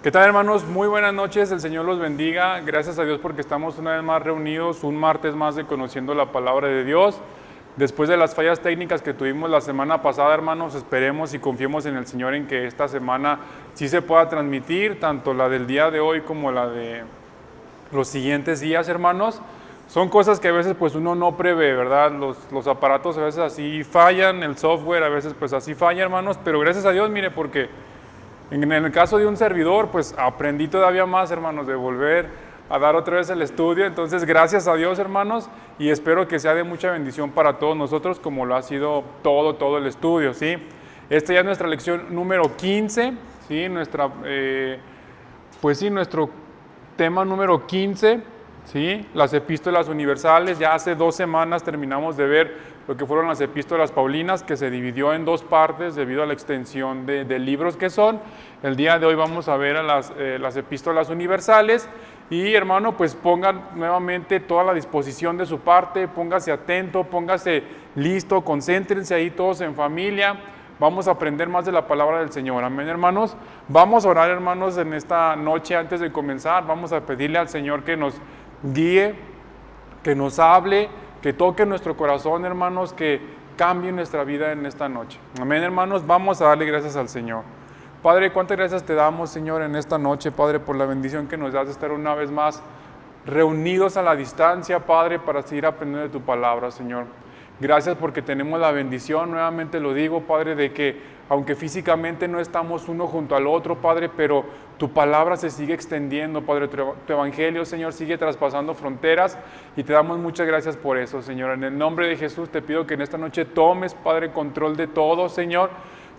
¿Qué tal, hermanos? Muy buenas noches, el Señor los bendiga. Gracias a Dios porque estamos una vez más reunidos, un martes más de conociendo la palabra de Dios. Después de las fallas técnicas que tuvimos la semana pasada, hermanos, esperemos y confiemos en el Señor en que esta semana sí se pueda transmitir, tanto la del día de hoy como la de los siguientes días, hermanos. Son cosas que a veces pues uno no prevé, ¿verdad? Los aparatos a veces así fallan, el software a veces pues así falla, hermanos, pero gracias a Dios, mire, porque en el caso de un servidor, pues aprendí todavía más, hermanos, de volver a dar otra vez el estudio. Entonces, gracias a Dios, hermanos, y espero que sea de mucha bendición para todos nosotros, como lo ha sido todo el estudio, ¿sí? Esta ya es nuestra lección número 15, ¿sí? Nuestro tema número 15, ¿sí? Las epístolas universales. Ya hace 2 semanas terminamos de ver lo que fueron las epístolas paulinas, que se dividió en 2 partes debido a la extensión de libros que son. El día de hoy vamos a ver a las epístolas universales. Y hermano, pues pongan nuevamente toda la disposición de su parte, póngase atento, póngase listo, concéntrense ahí todos en familia. Vamos a aprender más de la palabra del Señor, amén, hermanos. Vamos a orar, hermanos, en esta noche antes de comenzar. Vamos a pedirle al Señor que nos guíe, que nos hable, que toque nuestro corazón, hermanos, que cambie nuestra vida en esta noche. Amén, hermanos, vamos a darle gracias al Señor. Padre, cuántas gracias te damos, Señor, en esta noche, Padre, por la bendición que nos das de estar una vez más reunidos a la distancia, Padre, para seguir aprendiendo de tu palabra, Señor. Gracias porque tenemos la bendición, nuevamente lo digo, Padre, de que aunque físicamente no estamos uno junto al otro, Padre, pero tu palabra se sigue extendiendo, Padre, tu evangelio, Señor, sigue traspasando fronteras y te damos muchas gracias por eso, Señor. En el nombre de Jesús te pido que en esta noche tomes, Padre, control de todo, Señor,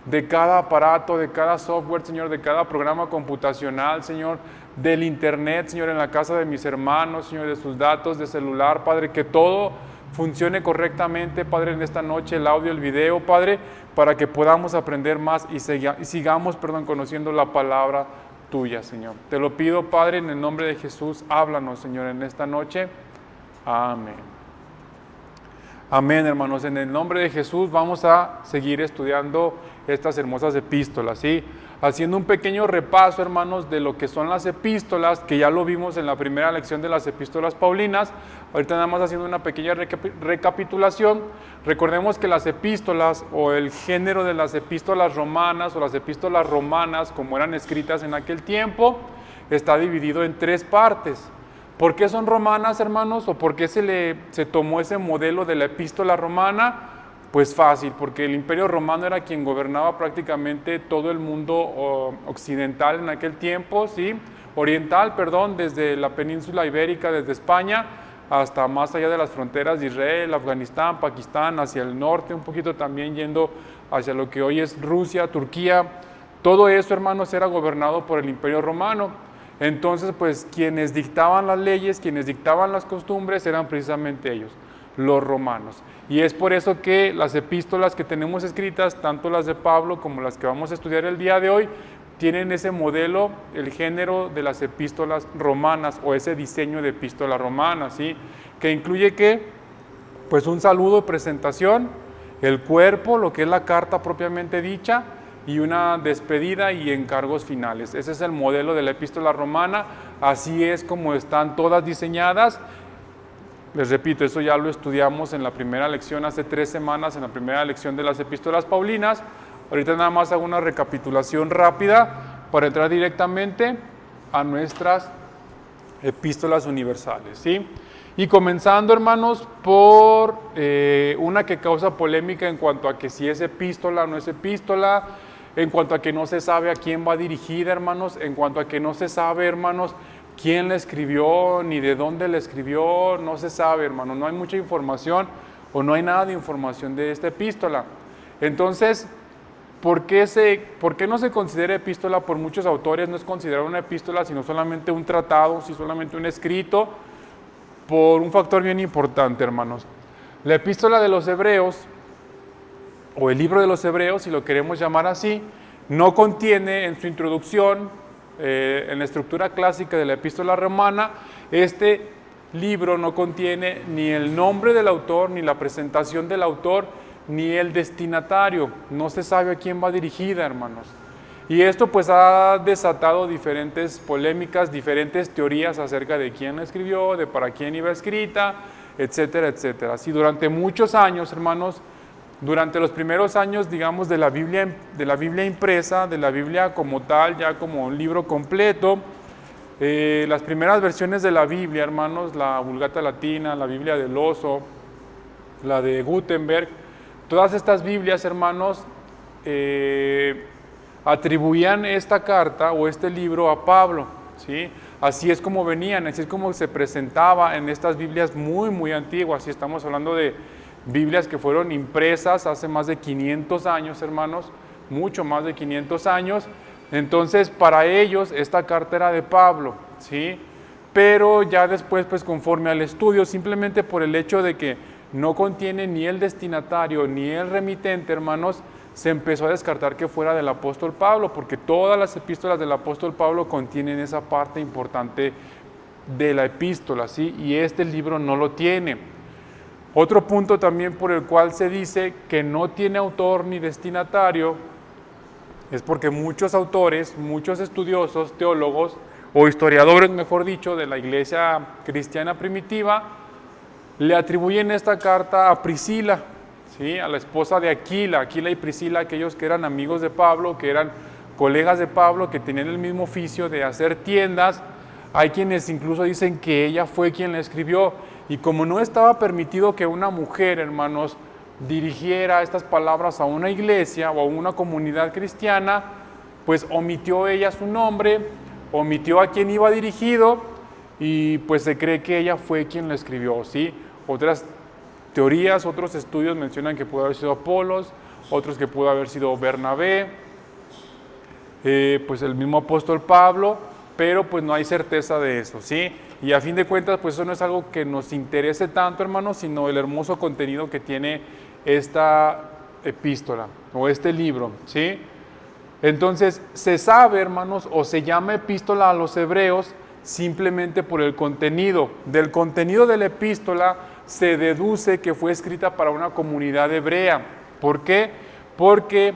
de cada aparato, de cada software, Señor, de cada programa computacional, Señor, del internet, Señor, en la casa de mis hermanos, Señor, de sus datos, de celular, Padre, que todo funcione correctamente, Padre, en esta noche, el audio, el video, Padre, para que podamos aprender más y sigamos, conociendo la palabra tuya, Señor. Te lo pido, Padre, en el nombre de Jesús, háblanos, Señor, en esta noche. Amén. Amén, hermanos. En el nombre de Jesús vamos a seguir estudiando estas hermosas epístolas, ¿sí? Haciendo un pequeño repaso, hermanos, de lo que son las epístolas, que ya lo vimos en la primera lección de las epístolas paulinas. Ahorita nada más haciendo una pequeña recapitulación. Recordemos que las epístolas, o el género de las epístolas romanas, o las epístolas romanas, como eran escritas en aquel tiempo, está dividido en 3 partes. ¿Por qué son romanas, hermanos? ¿O por qué se tomó ese modelo de la epístola romana? Pues fácil, porque el Imperio Romano era quien gobernaba prácticamente todo el mundo occidental en aquel tiempo, ¿sí? Oriental, perdón, desde la península ibérica, desde España, hasta más allá de las fronteras de Israel, Afganistán, Pakistán, hacia el norte, un poquito también yendo hacia lo que hoy es Rusia, Turquía. Todo eso, hermanos, era gobernado por el Imperio Romano. Entonces, pues, quienes dictaban las leyes, quienes dictaban las costumbres, eran precisamente ellos, los romanos. Y es por eso que las epístolas que tenemos escritas, tanto las de Pablo como las que vamos a estudiar el día de hoy, tienen ese modelo, el género de las epístolas romanas, o ese diseño de epístola romana, ¿sí? Que incluye ¿qué? Pues un saludo de presentación, el cuerpo, lo que es la carta propiamente dicha, y una despedida y encargos finales. Ese es el modelo de la epístola romana, así es como están todas diseñadas. Les repito, eso ya lo estudiamos en la primera lección hace 3 semanas, en la primera lección de las epístolas paulinas. Ahorita nada más hago una recapitulación rápida para entrar directamente a nuestras epístolas universales, ¿sí? Y comenzando, hermanos, por una que causa polémica en cuanto a que si es epístola o no es epístola, en cuanto a que no se sabe a quién va dirigida, hermanos, en cuanto a que no se sabe, hermanos, quién la escribió, ni de dónde la escribió, no se sabe, hermano, no hay mucha información o no hay nada de información de esta epístola. Entonces, ¿por qué no se considera epístola? Por muchos autores no es considerada una epístola, sino solamente un tratado, si solamente un escrito, por un factor bien importante, hermanos. La epístola de los Hebreos, o el libro de los Hebreos, si lo queremos llamar así, no contiene en su introducción, en la estructura clásica de la epístola romana, este libro no contiene ni el nombre del autor, ni la presentación del autor, ni el destinatario. No se sabe a quién va dirigida, hermanos. Y esto pues ha desatado diferentes polémicas, diferentes teorías acerca de quién la escribió, de para quién iba escrita, etcétera, etcétera. Así durante muchos años, hermanos, durante los primeros años, digamos, de la Biblia impresa, de la Biblia como tal, ya como un libro completo, las primeras versiones de la Biblia, hermanos, la Vulgata Latina, la Biblia del Oso, la de Gutenberg, todas estas Biblias, hermanos, atribuían esta carta o este libro a Pablo, ¿sí? Así es como venían, así es como se presentaba en estas Biblias muy, muy antiguas. Y estamos hablando de Biblias que fueron impresas hace más de 500 años, hermanos, mucho más de 500 años. Entonces, para ellos, esta carta era de Pablo, ¿sí? Pero ya después, pues conforme al estudio, simplemente por el hecho de que no contiene ni el destinatario ni el remitente, hermanos, se empezó a descartar que fuera del apóstol Pablo, porque todas las epístolas del apóstol Pablo contienen esa parte importante de la epístola, ¿sí? Y este libro no lo tiene. Otro punto también por el cual se dice que no tiene autor ni destinatario es porque muchos autores, muchos estudiosos, teólogos o historiadores, mejor dicho, de la iglesia cristiana primitiva, le atribuyen esta carta a Priscila, ¿sí? A la esposa de Aquila. Aquila y Priscila, aquellos que eran amigos de Pablo, que eran colegas de Pablo, que tenían el mismo oficio de hacer tiendas. Hay quienes incluso dicen que ella fue quien la escribió, y como no estaba permitido que una mujer, hermanos, dirigiera estas palabras a una iglesia o a una comunidad cristiana, pues omitió ella su nombre, omitió a quien iba dirigido, y pues se cree que ella fue quien la escribió, ¿sí? Otras teorías, otros estudios mencionan que pudo haber sido Apolos, otros que pudo haber sido Bernabé, pues el mismo apóstol Pablo, pero pues no hay certeza de eso, ¿sí? Y a fin de cuentas, pues eso no es algo que nos interese tanto, hermanos, sino el hermoso contenido que tiene esta epístola o este libro, ¿sí? Entonces, se sabe, hermanos, o se llama epístola a los hebreos simplemente por el contenido. Del contenido de la epístola se deduce que fue escrita para una comunidad hebrea. ¿Por qué? Porque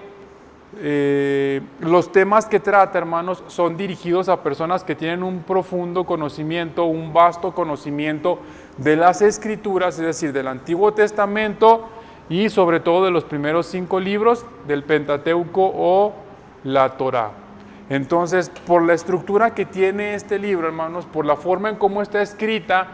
los temas que trata, hermanos, son dirigidos a personas que tienen un profundo conocimiento, un vasto conocimiento de las Escrituras, es decir, del Antiguo Testamento y sobre todo de los primeros 5 libros del Pentateuco o la Torá. Entonces, por la estructura que tiene este libro, hermanos, por la forma en cómo está escrita,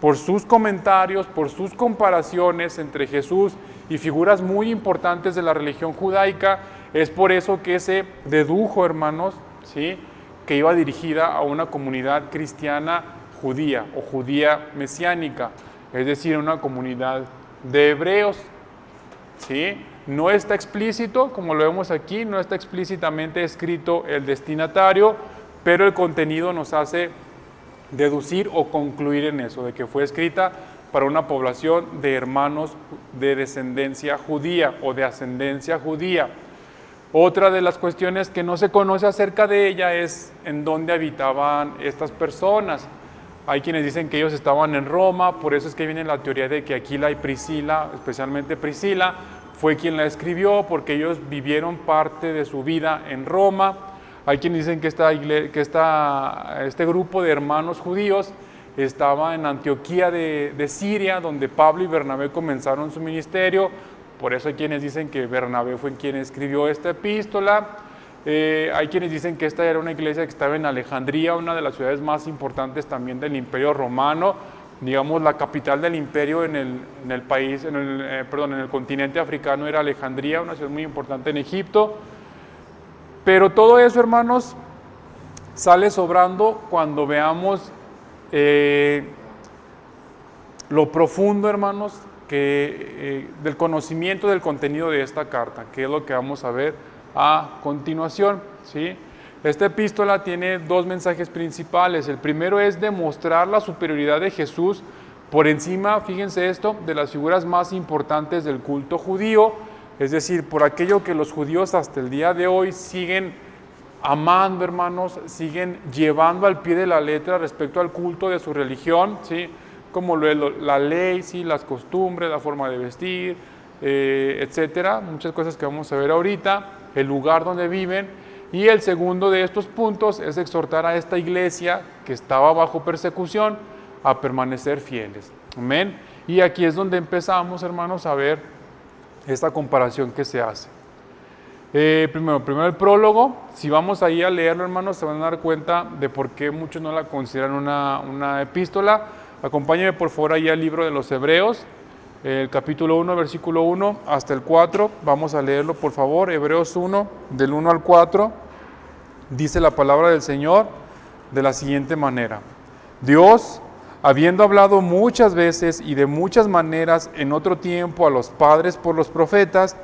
por sus comentarios, por sus comparaciones entre Jesús y figuras muy importantes de la religión judaica, es por eso que se dedujo, hermanos, ¿sí?, que iba dirigida a una comunidad cristiana judía o judía mesiánica, es decir, una comunidad de hebreos, ¿sí? No está explícito, como lo vemos aquí, no está explícitamente escrito el destinatario, pero el contenido nos hace deducir o concluir en eso, de que fue escrita para una población de hermanos de descendencia judía o de ascendencia judía. Otra de las cuestiones que no se conoce acerca de ella es en dónde habitaban estas personas. Hay quienes dicen que ellos estaban en Roma, por eso es que viene la teoría de que Aquila y Priscila, especialmente Priscila, fue quien la escribió, porque ellos vivieron parte de su vida en Roma. Hay quienes dicen que este grupo de hermanos judíos estaba en Antioquía de Siria, donde Pablo y Bernabé comenzaron su ministerio. Por eso hay quienes dicen que Bernabé fue quien escribió esta epístola. Hay quienes dicen que esta era una iglesia que estaba en Alejandría, una de las ciudades más importantes también del Imperio Romano, digamos la capital del imperio en el continente africano era Alejandría, una ciudad muy importante en Egipto. Pero todo eso, hermanos, sale sobrando cuando veamos lo profundo, hermanos, del conocimiento del contenido de esta carta, que es lo que vamos a ver a continuación, ¿sí? Esta epístola tiene 2 mensajes principales. El primero es demostrar la superioridad de Jesús por encima, fíjense esto, de las figuras más importantes del culto judío, es decir, por aquello que los judíos hasta el día de hoy siguen amando, hermanos, siguen llevando al pie de la letra respecto al culto de su religión, ¿sí?, como la ley, ¿sí?, las costumbres, la forma de vestir, etcétera, muchas cosas que vamos a ver ahorita, el lugar donde viven. Y el segundo de estos puntos es exhortar a esta iglesia que estaba bajo persecución a permanecer fieles. Amén. Y aquí es donde empezamos, hermanos, a ver esta comparación que se hace. Primero el prólogo. Si vamos ahí a leerlo, hermanos, se van a dar cuenta de por qué muchos no la consideran una epístola. Acompáñenme por favor ahí al libro de los Hebreos, el capítulo 1, versículo 1 hasta el 4. Vamos a leerlo, por favor. Hebreos 1, del 1 al 4. Dice la palabra del Señor de la siguiente manera: Dios, habiendo hablado muchas veces y de muchas maneras en otro tiempo a los padres por los profetas,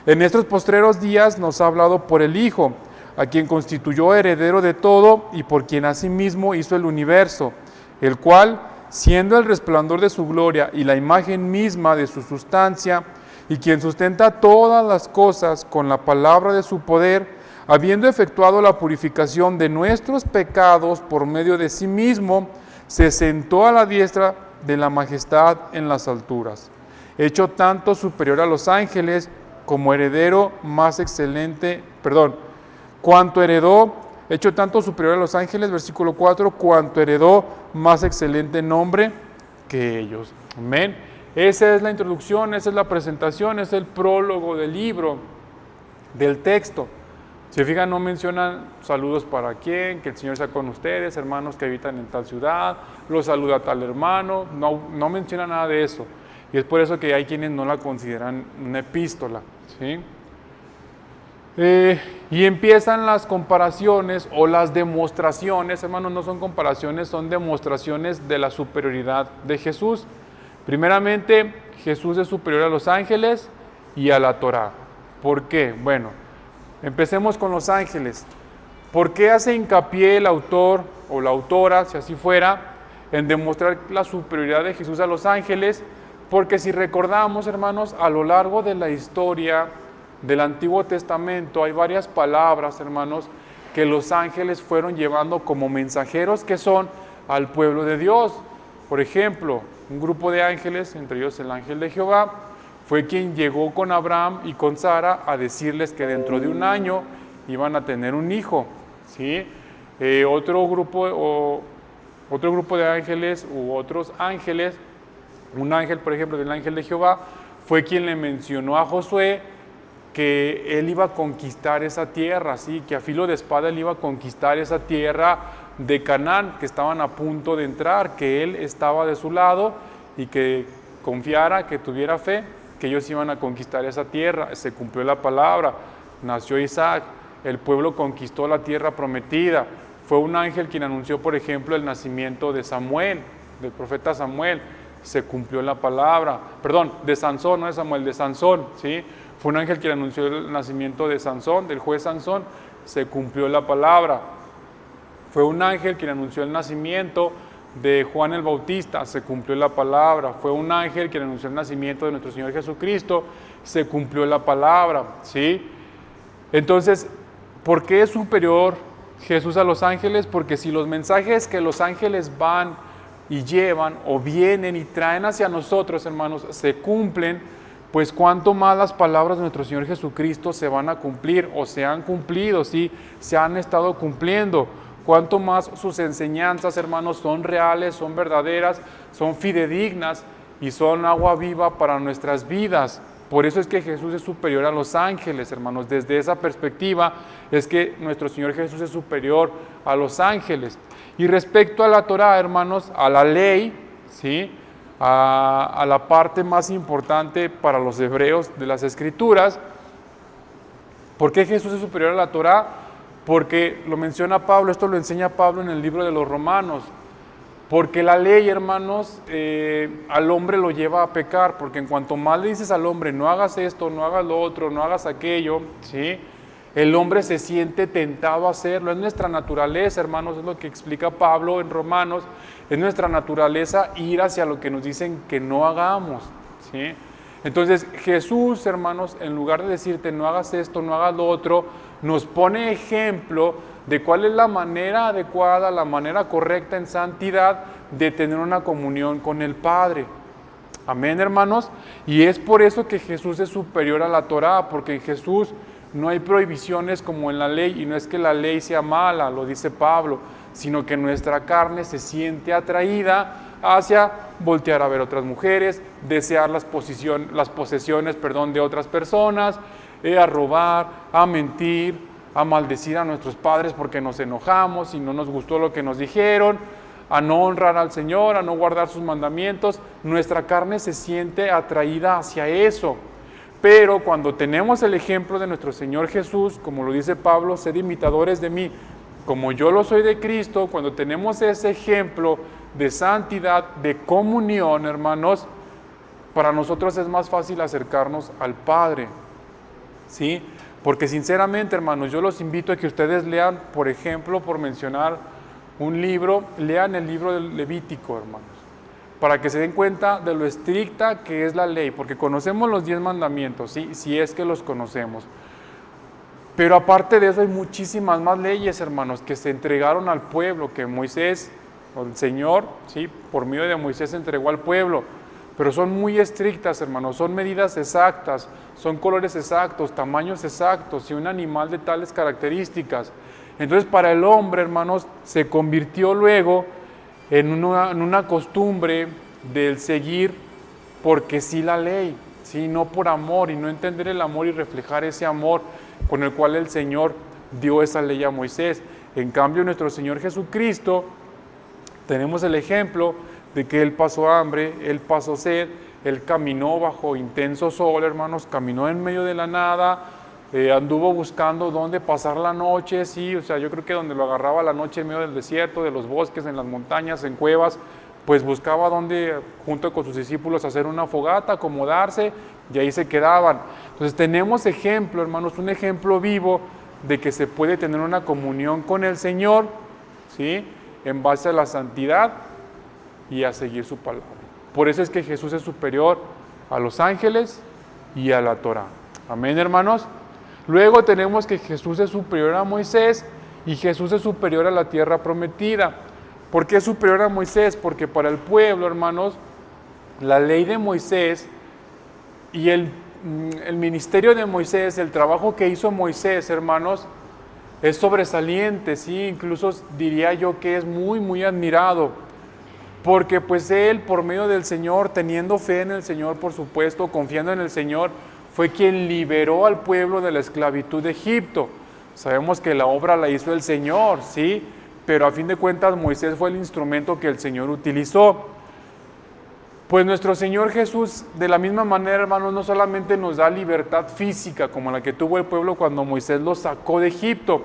en estos postreros días nos ha hablado por el Hijo, a quien constituyó heredero de todo y por quien asimismo hizo el universo, el cual, siendo el resplandor de su gloria y la imagen misma de su sustancia, y quien sustenta todas las cosas con la palabra de su poder, habiendo efectuado la purificación de nuestros pecados por medio de sí mismo, se sentó a la diestra de la majestad en las alturas, hecho tanto superior a los ángeles, como heredero más excelente, cuanto heredó, hecho tanto superior a los ángeles, versículo 4, cuanto heredó más excelente nombre que ellos. Amén. Esa es la introducción, esa es la presentación, es el prólogo del libro, del texto. Si fijan, no mencionan saludos para quién, que el Señor sea con ustedes, hermanos que habitan en tal ciudad, los saluda tal hermano, no menciona nada de eso. Y es por eso que hay quienes no la consideran una epístola, ¿sí? Y empiezan las comparaciones o las demostraciones, hermanos, no son comparaciones, son demostraciones de la superioridad de Jesús. Primeramente, Jesús es superior a los ángeles y a la Torá. ¿Por qué? Bueno, empecemos con los ángeles. ¿Por qué hace hincapié el autor o la autora, si así fuera, en demostrar la superioridad de Jesús a los ángeles? Porque si recordamos, hermanos, a lo largo de la historia del Antiguo Testamento hay varias palabras, hermanos, que los ángeles fueron llevando como mensajeros que son al pueblo de Dios. Por ejemplo, un grupo de ángeles, entre ellos el ángel de Jehová, fue quien llegó con Abraham y con Sara a decirles que dentro de un año iban a tener un hijo, ¿sí? Otro grupo de ángeles u otros ángeles, un ángel, por ejemplo, del ángel de Jehová, fue quien le mencionó a Josué que él iba a conquistar esa tierra, ¿sí? Que a filo de espada él iba a conquistar esa tierra de Canaán, que estaban a punto de entrar, que él estaba de su lado y que confiara, que tuviera fe, que ellos iban a conquistar esa tierra. Se cumplió la palabra, nació Isaac, el pueblo conquistó la tierra prometida. Fue un ángel quien anunció, por ejemplo, el nacimiento de Samuel, del profeta Samuel. Se cumplió la palabra, de Sansón, no de Samuel, de Sansón, ¿sí? Fue un ángel quien anunció el nacimiento de Sansón, del juez Sansón, se cumplió la palabra. Fue un ángel quien anunció el nacimiento de Juan el Bautista, se cumplió la palabra. Fue un ángel quien anunció el nacimiento de nuestro Señor Jesucristo, se cumplió la palabra, ¿sí? Entonces, ¿por qué es superior Jesús a los ángeles? Porque si los mensajes que los ángeles van y llevan o vienen y traen hacia nosotros, hermanos, se cumplen, pues cuánto más las palabras de nuestro Señor Jesucristo se van a cumplir o se han cumplido, ¿sí? Se han estado cumpliendo. Cuánto más sus enseñanzas, hermanos, son reales, son verdaderas, son fidedignas y son agua viva para nuestras vidas. Por eso es que Jesús es superior a los ángeles, hermanos. Desde esa perspectiva es que nuestro Señor Jesús es superior a los ángeles. Y respecto a la Torá, hermanos, a la ley, ¿sí? A la parte más importante para los hebreos de las Escrituras. ¿Por qué Jesús es superior a la Torá? Porque lo menciona Pablo, esto lo enseña Pablo en el libro de los Romanos. Porque la ley, hermanos, al hombre lo lleva a pecar, porque en cuanto más le dices al hombre, no hagas esto, no hagas lo otro, no hagas aquello, ¿sí? El hombre se siente tentado a hacerlo. Es nuestra naturaleza, hermanos, es lo que explica Pablo en Romanos. Es nuestra naturaleza ir hacia lo que nos dicen que no hagamos, ¿sí? Entonces Jesús, hermanos, en lugar de decirte no hagas esto, no hagas lo otro, nos pone ejemplo de cuál es la manera adecuada, la manera correcta en santidad de tener una comunión con el Padre. Amén, hermanos. Y es por eso que Jesús es superior a la Torá, porque en Jesús No hay prohibiciones como en la ley, y no es que la ley sea mala, lo dice Pablo, sino que nuestra carne se siente atraída hacia voltear a ver otras mujeres, desear las posesiones de otras personas, a robar, a mentir, a maldecir a nuestros padres porque nos enojamos y no nos gustó lo que nos dijeron, a no honrar al Señor, a no guardar sus mandamientos. Nuestra carne se siente atraída hacia eso. Pero cuando tenemos el ejemplo de nuestro Señor Jesús, como lo dice Pablo, sed imitadores de mí, como yo lo soy de Cristo, cuando tenemos ese ejemplo de santidad, de comunión, hermanos, para nosotros es más fácil acercarnos al Padre, ¿sí? Porque sinceramente, hermanos, yo los invito a que ustedes lean, por ejemplo, por mencionar un libro, lean el libro del Levítico, hermanos, para que se den cuenta de lo estricta que es la ley, porque conocemos los 10 mandamientos, ¿sí? Si es que los conocemos. Pero aparte de eso hay muchísimas más leyes, hermanos, que se entregaron al pueblo, que Moisés, o el Señor, ¿sí? Por medio de Moisés entregó al pueblo. Pero son muy estrictas, hermanos, son medidas exactas, son colores exactos, tamaños exactos y un animal de tales características. Entonces para el hombre, hermanos, se convirtió luego en una costumbre del seguir porque sí la ley, sí, no por amor, y no entender el amor y reflejar ese amor con el cual el Señor dio esa ley a Moisés. En cambio, nuestro Señor Jesucristo, tenemos el ejemplo de que Él pasó hambre, Él pasó sed, Él caminó bajo intenso sol, hermanos, caminó en medio de la nada, anduvo buscando dónde pasar la noche, sí, o sea, yo creo que donde lo agarraba la noche en medio del desierto, de los bosques, en las montañas, en cuevas, pues buscaba dónde, junto con sus discípulos, hacer una fogata, acomodarse, y ahí se quedaban. Entonces tenemos ejemplo, hermanos, un ejemplo vivo de que se puede tener una comunión con el Señor, ¿sí? En base a la santidad y a seguir su palabra. Por eso es que Jesús es superior a los ángeles y a la Torá. Amén, hermanos. Luego tenemos que Jesús es superior a Moisés y Jesús es superior a la tierra prometida. ¿Por qué es superior a Moisés? Porque para el pueblo, hermanos, la ley de Moisés y el ministerio de Moisés, el trabajo que hizo Moisés, hermanos, es sobresaliente, sí, incluso diría yo que es muy, muy admirado, porque pues él, por medio del Señor, teniendo fe en el Señor, por supuesto, confiando en el Señor, fue quien liberó al pueblo de la esclavitud de Egipto. Sabemos que la obra la hizo el Señor, sí, pero a fin de cuentas Moisés fue el instrumento que el Señor utilizó. Pues nuestro Señor Jesús, de la misma manera, hermanos, no solamente nos da libertad física como la que tuvo el pueblo cuando Moisés lo sacó de Egipto,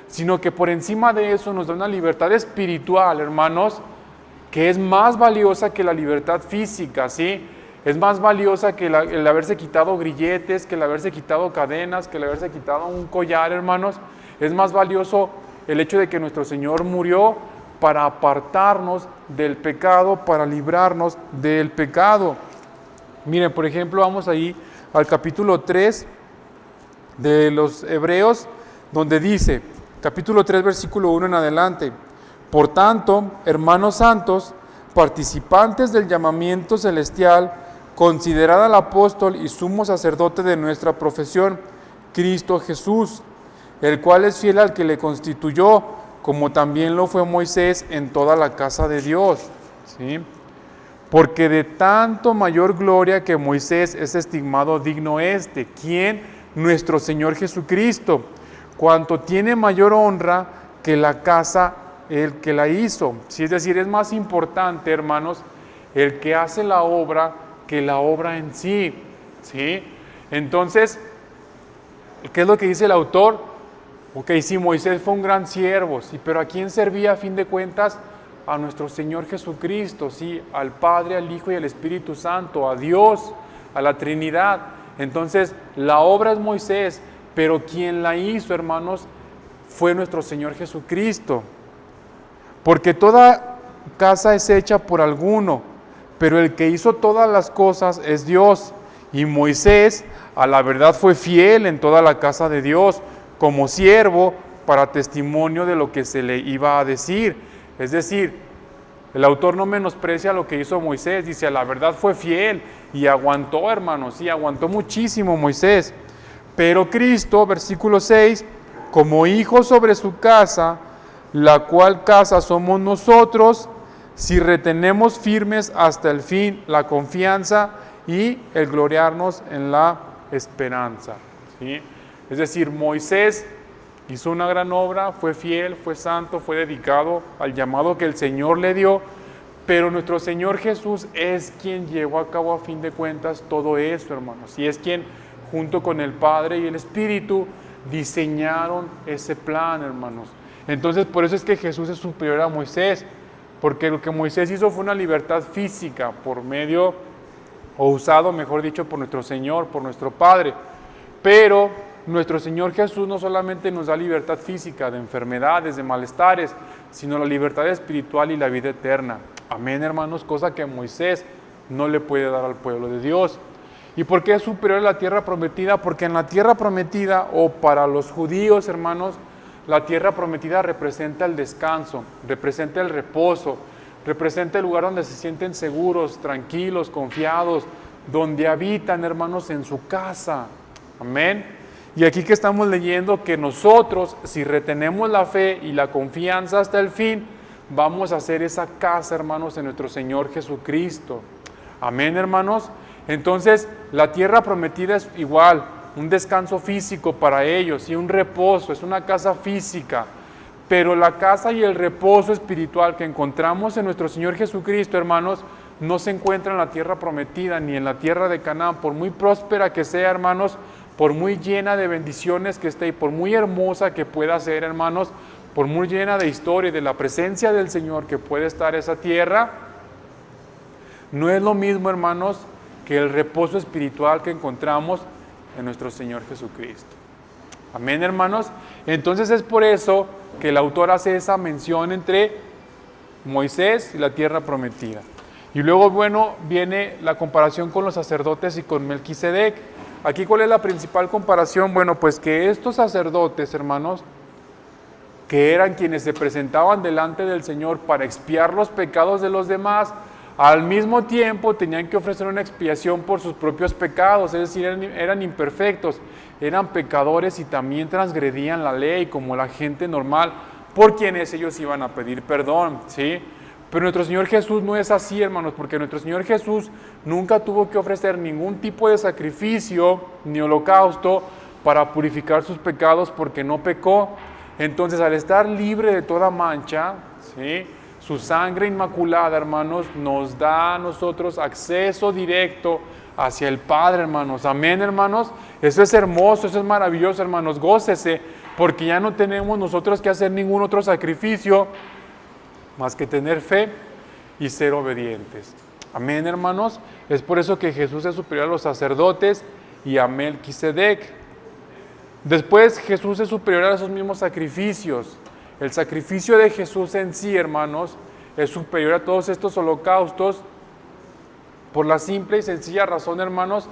sino que por encima de eso nos da una libertad espiritual, hermanos, que es más valiosa que la libertad física, ¿sí? Es más valiosa que el haberse quitado grilletes, que el haberse quitado cadenas, que el haberse quitado un collar, hermanos. Es más valioso el hecho de que nuestro Señor murió para apartarnos del pecado, para librarnos del pecado. Miren, por ejemplo, vamos ahí al capítulo 3 de los Hebreos, donde dice, capítulo 3, versículo 1 en adelante: por tanto, hermanos santos, participantes del llamamiento celestial, considerad al apóstol y sumo sacerdote de nuestra profesión, Cristo Jesús, el cual es fiel al que le constituyó, como también lo fue Moisés en toda la casa de Dios, ¿sí? Porque de tanto mayor gloria que Moisés es estimado digno este, ¿quién? Nuestro Señor Jesucristo, cuanto tiene mayor honra que la casa el que la hizo. ¿Sí? Es decir, es más importante, hermanos, el que hace la obra que la obra en sí, ¿sí? Entonces, ¿qué es lo que dice el autor? Ok, sí, Moisés fue un gran siervo, sí, pero ¿a quién servía a fin de cuentas? A nuestro Señor Jesucristo, sí, al Padre, al Hijo y al Espíritu Santo, a Dios, a la Trinidad. Entonces, la obra es Moisés, pero quien la hizo, hermanos, fue nuestro Señor Jesucristo. Porque toda casa es hecha por alguno, pero el que hizo todas las cosas es Dios. Y Moisés, a la verdad, fue fiel en toda la casa de Dios, como siervo para testimonio de lo que se le iba a decir. Es decir, el autor no menosprecia lo que hizo Moisés, dice, a la verdad fue fiel y aguantó, hermanos, sí, aguantó muchísimo Moisés. Pero Cristo, versículo 6, como hijo sobre su casa, la cual casa somos nosotros, si retenemos firmes hasta el fin la confianza y el gloriarnos en la esperanza. ¿Sí? Es decir, Moisés hizo una gran obra, fue fiel, fue santo, fue dedicado al llamado que el Señor le dio, pero nuestro Señor Jesús es quien llevó a cabo a fin de cuentas todo eso, hermanos, y es quien junto con el Padre y el Espíritu diseñaron ese plan, hermanos. Entonces, por eso es que Jesús es superior a Moisés, porque lo que Moisés hizo fue una libertad física por medio, o usado, mejor dicho, por nuestro Señor, por nuestro Padre. Pero nuestro Señor Jesús no solamente nos da libertad física de enfermedades, de malestares, sino la libertad espiritual y la vida eterna. Amén, hermanos, cosa que Moisés no le puede dar al pueblo de Dios. ¿Y por qué es superior a la tierra prometida? Porque en la tierra prometida, o para los judíos, hermanos, la tierra prometida representa el descanso, representa el reposo, representa el lugar donde se sienten seguros, tranquilos, confiados, donde habitan, hermanos, en su casa. Amén. Y aquí que estamos leyendo que nosotros, si retenemos la fe y la confianza hasta el fin, vamos a hacer esa casa, hermanos, en nuestro Señor Jesucristo. Amén, hermanos. Entonces, la tierra prometida es igual, un descanso físico para ellos y un reposo, es una casa física. Pero la casa y el reposo espiritual que encontramos en nuestro Señor Jesucristo, hermanos, no se encuentra en la tierra prometida ni en la tierra de Canaán. Por muy próspera que sea, hermanos, por muy llena de bendiciones que esté y por muy hermosa que pueda ser, hermanos, por muy llena de historia y de la presencia del Señor que puede estar esa tierra, no es lo mismo, hermanos, que el reposo espiritual que encontramos en nuestro Señor Jesucristo. Amén, hermanos. Entonces es por eso que el autor hace esa mención entre Moisés y la tierra prometida. Y luego, bueno, viene la comparación con los sacerdotes y con Melquisedec. Aquí, ¿cuál es la principal comparación? Bueno, pues que estos sacerdotes, hermanos, que eran quienes se presentaban delante del Señor para expiar los pecados de los demás, al mismo tiempo tenían que ofrecer una expiación por sus propios pecados, es decir, eran imperfectos, eran pecadores y también transgredían la ley como la gente normal, por quienes ellos iban a pedir perdón, ¿sí? Pero nuestro Señor Jesús no es así, hermanos, porque nuestro Señor Jesús nunca tuvo que ofrecer ningún tipo de sacrificio ni holocausto para purificar sus pecados porque no pecó. Entonces, al estar libre de toda mancha, ¿sí?, su sangre inmaculada, hermanos, nos da a nosotros acceso directo hacia el Padre, hermanos. Amén, hermanos. Eso es hermoso, eso es maravilloso, hermanos. Gócese, porque ya no tenemos nosotros que hacer ningún otro sacrificio más que tener fe y ser obedientes. Amén, hermanos. Es por eso que Jesús es superior a los sacerdotes y a Melquisedec. Después Jesús es superior a esos mismos sacrificios. El sacrificio de Jesús en sí, hermanos, es superior a todos estos holocaustos por la simple y sencilla razón, hermanos,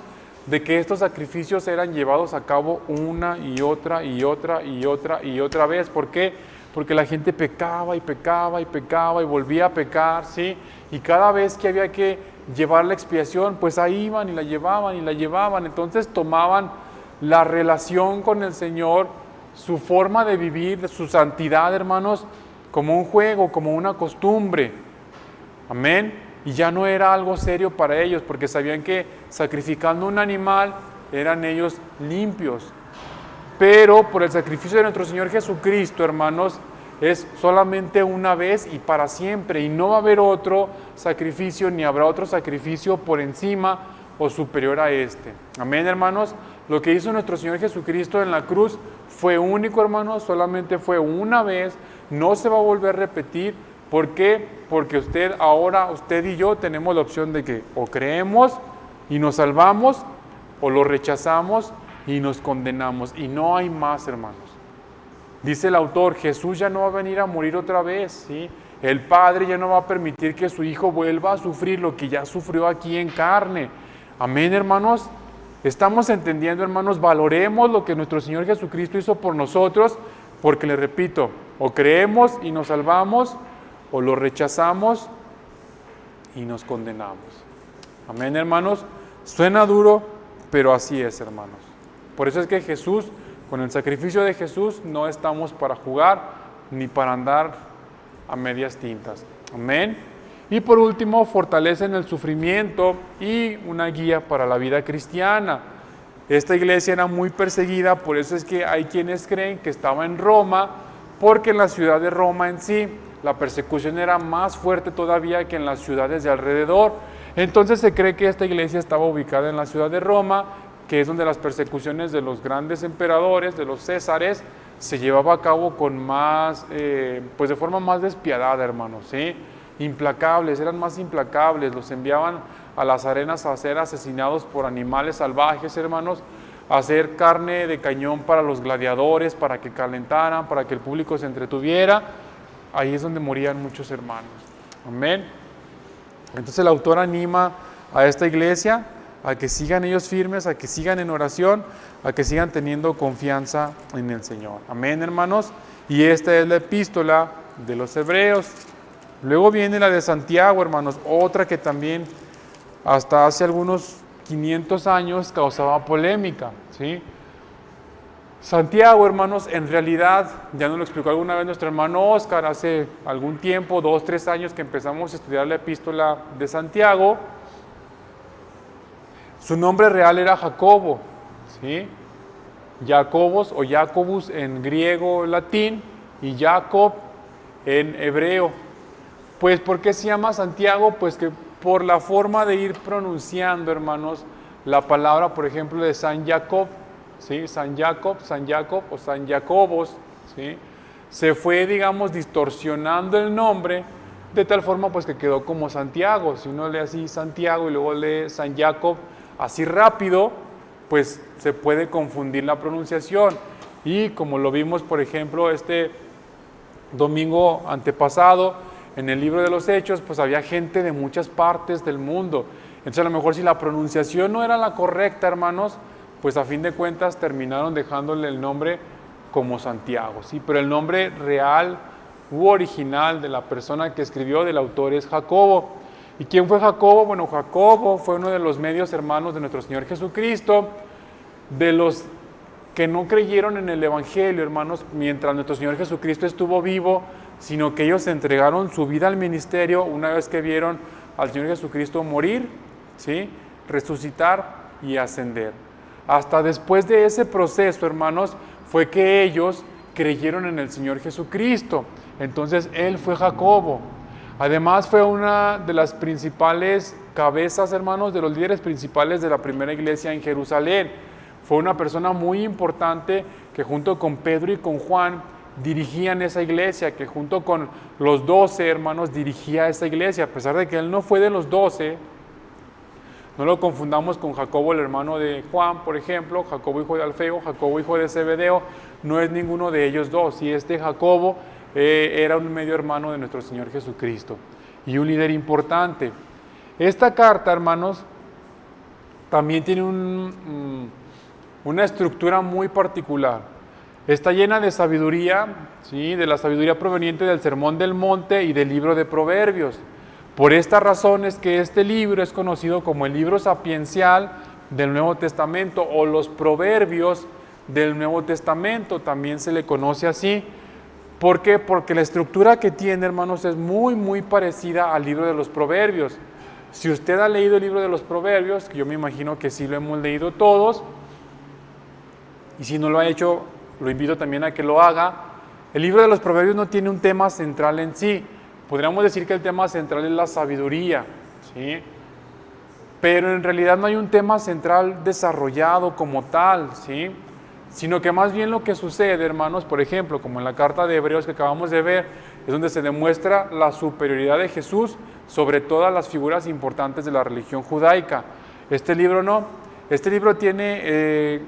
de que estos sacrificios eran llevados a cabo una y otra y otra y otra y otra vez. ¿Por qué? Porque la gente pecaba y pecaba y pecaba y volvía a pecar, ¿sí? Y cada vez que había que llevar la expiación, pues ahí iban y la llevaban y la llevaban. Entonces tomaban la relación con el Señor, su forma de vivir, su santidad, hermanos, como un juego, como una costumbre. Amén. Y ya no era algo serio para ellos, porque sabían que sacrificando un animal eran ellos limpios. Pero por el sacrificio de nuestro Señor Jesucristo, hermanos, es solamente una vez y para siempre. Y no va a haber otro sacrificio, ni habrá otro sacrificio por encima o superior a este. Amén, hermanos. Lo que hizo nuestro Señor Jesucristo en la cruz fue único, hermanos, solamente fue una vez, no se va a volver a repetir. ¿Por qué? Porque usted y yo tenemos la opción de que o creemos y nos salvamos, o lo rechazamos y nos condenamos. Y no hay más, hermanos. Dice el autor, Jesús ya no va a venir a morir otra vez, ¿sí? El Padre ya no va a permitir que su Hijo vuelva a sufrir lo que ya sufrió aquí en carne. Amén, hermanos. Estamos entendiendo, hermanos, valoremos lo que nuestro Señor Jesucristo hizo por nosotros, porque les repito, o creemos y nos salvamos, o lo rechazamos y nos condenamos. Amén, hermanos. Suena duro, pero así es, hermanos. Por eso es que Jesús, con el sacrificio de Jesús, no estamos para jugar ni para andar a medias tintas. Amén. Y por último, fortalecen el sufrimiento y una guía para la vida cristiana. Esta iglesia era muy perseguida, por eso es que hay quienes creen que estaba en Roma, porque en la ciudad de Roma en sí, la persecución era más fuerte todavía que en las ciudades de alrededor. Entonces se cree que esta iglesia estaba ubicada en la ciudad de Roma, que es donde las persecuciones de los grandes emperadores, de los césares, se llevaba a cabo con más, pues de forma más despiadada, hermanos, ¿sí? Implacables, eran más implacables, los enviaban a las arenas a ser asesinados por animales salvajes, hermanos, a hacer carne de cañón para los gladiadores, para que calentaran, para que el público se entretuviera. Ahí es donde morían muchos hermanos. Amén. Entonces el autor anima a esta iglesia a que sigan ellos firmes, a que sigan en oración, a que sigan teniendo confianza en el Señor. Amén, hermanos. Y esta es la epístola de los Hebreos. Luego viene la de Santiago, hermanos, otra que también hasta hace algunos 500 años causaba polémica, ¿sí? Santiago, hermanos, en realidad, ya nos lo explicó alguna vez nuestro hermano Oscar, hace algún tiempo, 2, 3 años que empezamos a estudiar la epístola de Santiago. Su nombre real era Jacobo, ¿sí? Jacobos o Jacobus en griego, latín, y Jacob en hebreo. Pues, ¿por qué se llama Santiago? Pues que por la forma de ir pronunciando, hermanos, la palabra, por ejemplo, de San Jacob, ¿sí? San Jacob o San Jacobos, ¿sí? Se fue, digamos, distorsionando el nombre de tal forma pues que quedó como Santiago. Si uno lee así Santiago y luego lee San Jacob así rápido, pues se puede confundir la pronunciación. Y como lo vimos, por ejemplo, este domingo antepasado, en el libro de los Hechos, pues había gente de muchas partes del mundo. Entonces a lo mejor si la pronunciación no era la correcta, hermanos, pues a fin de cuentas terminaron dejándole el nombre como Santiago, ¿sí? Pero el nombre real u original de la persona que escribió, del autor, es Jacobo. ¿Y quién fue Jacobo? Bueno, Jacobo fue uno de los medios hermanos de nuestro Señor Jesucristo, de los que no creyeron en el Evangelio, hermanos, mientras nuestro Señor Jesucristo estuvo vivo, sino que ellos entregaron su vida al ministerio una vez que vieron al Señor Jesucristo morir, ¿sí? Resucitar y ascender. Hasta después de ese proceso, hermanos, fue que ellos creyeron en el Señor Jesucristo. Entonces, él fue Jacobo. Además, fue una de las principales cabezas, hermanos, de los líderes principales de la primera iglesia en Jerusalén. Fue una persona muy importante que junto con Pedro y con Juan dirigían esa iglesia, que junto con los 12 hermanos dirigía esa iglesia. A pesar de que él no fue de los 12, no lo confundamos con Jacobo, el hermano de Juan, por ejemplo, Jacobo hijo de Alfeo, Jacobo hijo de Zebedeo, no es ninguno de ellos dos. Y este Jacobo era un medio hermano de nuestro Señor Jesucristo y un líder importante. Esta carta, hermanos, también tiene una estructura muy particular. Está llena de sabiduría, ¿sí? De la sabiduría proveniente del Sermón del Monte y del libro de Proverbios. Por esta razón es que este libro es conocido como el libro sapiencial del Nuevo Testamento, o los Proverbios del Nuevo Testamento, también se le conoce así. ¿Por qué? Porque la estructura que tiene, hermanos, es muy, muy parecida al libro de los Proverbios. Si usted ha leído el libro de los Proverbios, que yo me imagino que sí lo hemos leído todos, y si no lo ha hecho, lo invito también a que lo haga. El libro de los Proverbios no tiene un tema central en sí. Podríamos decir que el tema central es la sabiduría, ¿sí? Pero en realidad no hay un tema central desarrollado como tal, ¿sí? Sino que más bien lo que sucede, hermanos, por ejemplo, como en la carta de Hebreos que acabamos de ver, es donde se demuestra la superioridad de Jesús sobre todas las figuras importantes de la religión judaica. Este libro no. Este libro tiene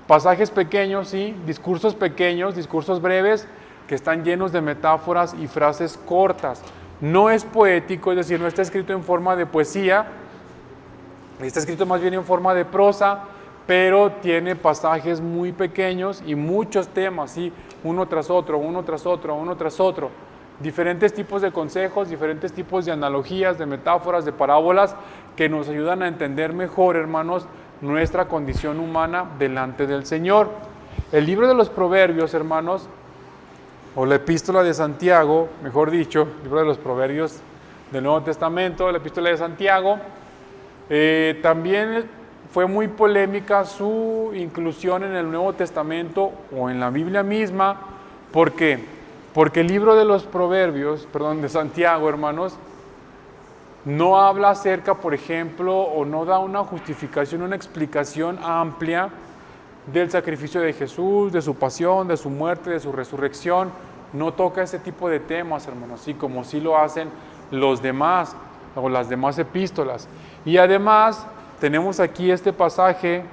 pasajes pequeños, ¿sí? Discursos pequeños, discursos breves, que están llenos de metáforas y frases cortas. No es poético, es decir, no está escrito en forma de poesía, está escrito más bien en forma de prosa, pero tiene pasajes muy pequeños y muchos temas, ¿sí? Uno tras otro, uno tras otro, uno tras otro. Diferentes tipos de consejos, diferentes tipos de analogías, de metáforas, de parábolas, que nos ayudan a entender mejor, hermanos, nuestra condición humana delante del Señor. El libro de los Proverbios, hermanos, o la epístola de Santiago, mejor dicho, el libro de los Proverbios del Nuevo Testamento, la epístola de Santiago, también fue muy polémica su inclusión en el Nuevo Testamento o en la Biblia misma. ¿Por qué? Porque el libro de los Proverbios, de Santiago, hermanos, no habla acerca, por ejemplo, o no da una justificación, una explicación amplia del sacrificio de Jesús, de su pasión, de su muerte, de su resurrección. No toca ese tipo de temas, hermanos, así como sí lo hacen los demás o las demás epístolas. Y además tenemos aquí este pasaje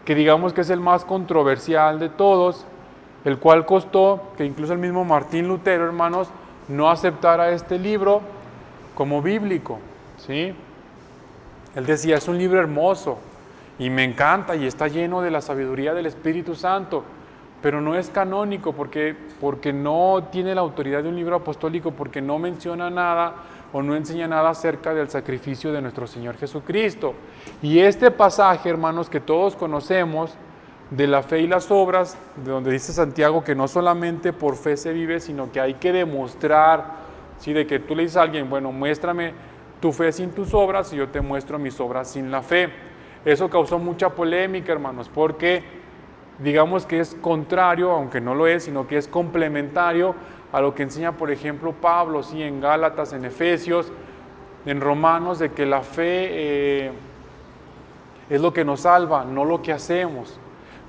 que digamos que es el más controversial de todos, el cual costó que incluso el mismo Martín Lutero, hermanos, no aceptara este libro como bíblico, ¿sí? Él decía, es un libro hermoso y me encanta y está lleno de la sabiduría del Espíritu Santo, pero no es canónico porque no tiene la autoridad de un libro apostólico, porque no menciona nada o no enseña nada acerca del sacrificio de nuestro Señor Jesucristo. Y este pasaje, hermanos, que todos conocemos, de la fe y las obras, de donde dice Santiago que no solamente por fe se vive, sino que hay que demostrar, ¿sí? De que tú le dices a alguien, bueno, muéstrame tu fe sin tus obras y yo te muestro mis obras sin la fe. Eso causó mucha polémica, hermanos, porque digamos que es contrario, aunque no lo es, sino que es complementario a lo que enseña, por ejemplo, Pablo, ¿sí? En Gálatas, en Efesios, en Romanos, de que la fe es lo que nos salva, no lo que hacemos.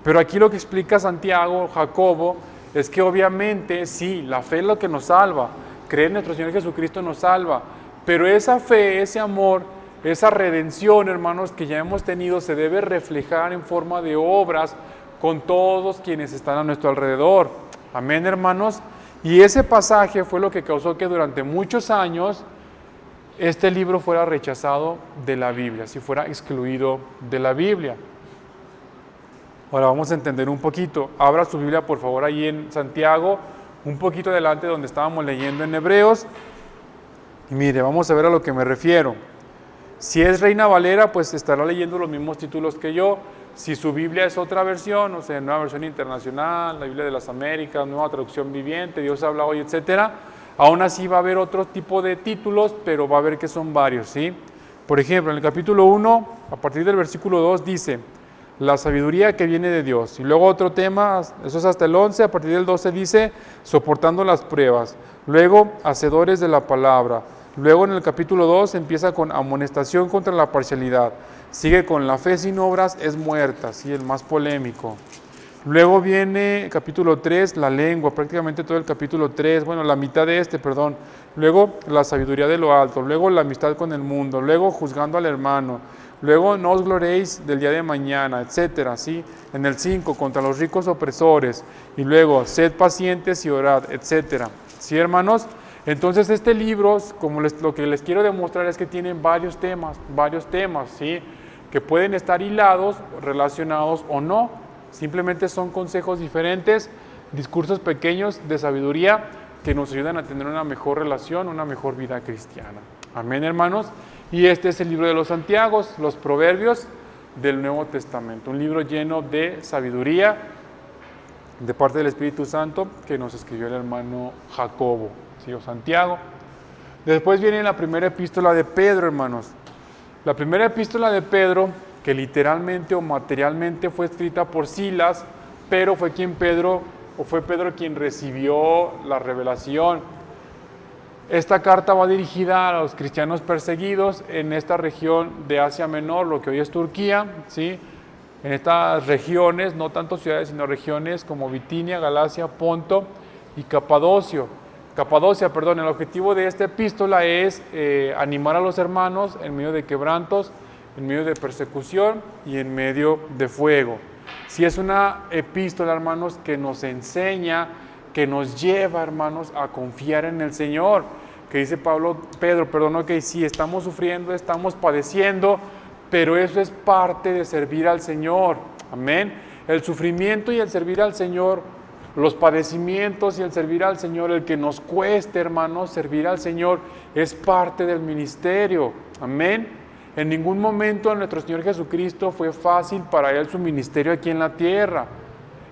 Pero aquí lo que explica Santiago, Jacobo, es que obviamente sí, la fe es lo que nos salva, creer en nuestro Señor Jesucristo nos salva, pero esa fe, ese amor, esa redención, hermanos, que ya hemos tenido, se debe reflejar en forma de obras con todos quienes están a nuestro alrededor. Amén, hermanos. Y ese pasaje fue lo que causó que durante muchos años este libro fuera rechazado de la Biblia, si fuera excluido de la Biblia. Ahora vamos a entender un poquito. Abra su Biblia, por favor, ahí en Santiago, un poquito adelante donde estábamos leyendo en Hebreos. Y mire, vamos a ver a lo que me refiero. Si es Reina Valera, pues estará leyendo los mismos títulos que yo. Si su Biblia es otra versión, o sea, Nueva Versión Internacional, la Biblia de las Américas, Nueva Traducción Viviente, Dios habla hoy, etcétera, aún así va a haber otro tipo de títulos, pero va a ver que son varios, ¿sí? Por ejemplo, en el capítulo 1, a partir del versículo 2, dice la sabiduría que viene de Dios. Y luego otro tema, eso es hasta el 11, a partir del 12 dice soportando las pruebas. Luego, hacedores de la palabra. Luego en el capítulo 2 empieza con amonestación contra la parcialidad. Sigue con la fe sin obras es muerta, ¿sí? El más polémico. Luego viene capítulo 3, la lengua, prácticamente todo el capítulo 3, bueno, la mitad de perdón. Luego la sabiduría de lo alto, luego la amistad con el mundo, luego juzgando al hermano, luego no os gloréis del día de mañana, etcétera, ¿sí? En el 5, contra los ricos opresores, y luego sed pacientes y orad, etcétera. ¿Sí, hermanos? Entonces este libro, como lo que les quiero demostrar es que tiene varios temas, ¿sí? Que pueden estar hilados, relacionados o no. Simplemente son consejos diferentes, discursos pequeños de sabiduría que nos ayudan a tener una mejor relación, una mejor vida cristiana. Amén, hermanos. Y este es el libro de los Santiagos, los Proverbios del Nuevo Testamento. Un libro lleno de sabiduría de parte del Espíritu Santo que nos escribió el hermano Jacobo, ¿sí? O Santiago. Después viene la primera epístola de Pedro, hermanos. La primera epístola de Pedro, que literalmente o materialmente fue escrita por Silas, pero fue Pedro quien recibió la revelación. Esta carta va dirigida a los cristianos perseguidos en esta región de Asia Menor, lo que hoy es Turquía, ¿sí? En estas regiones, no tanto ciudades, sino regiones como Bitinia, Galacia, Ponto y Capadocia. El objetivo de esta epístola es animar a los hermanos en medio de quebrantos, en medio de persecución y en medio de fuego. Si es una epístola, hermanos, que nos enseña, que nos lleva, hermanos, a confiar en el Señor, que dice Pedro, que sí, estamos sufriendo, estamos padeciendo, pero eso es parte de servir al Señor. Amén. El sufrimiento y el servir al Señor, los padecimientos y el servir al Señor, el que nos cueste, hermanos, servir al Señor, es parte del ministerio. Amén. En ningún momento nuestro Señor Jesucristo fue fácil para Él su ministerio aquí en la tierra.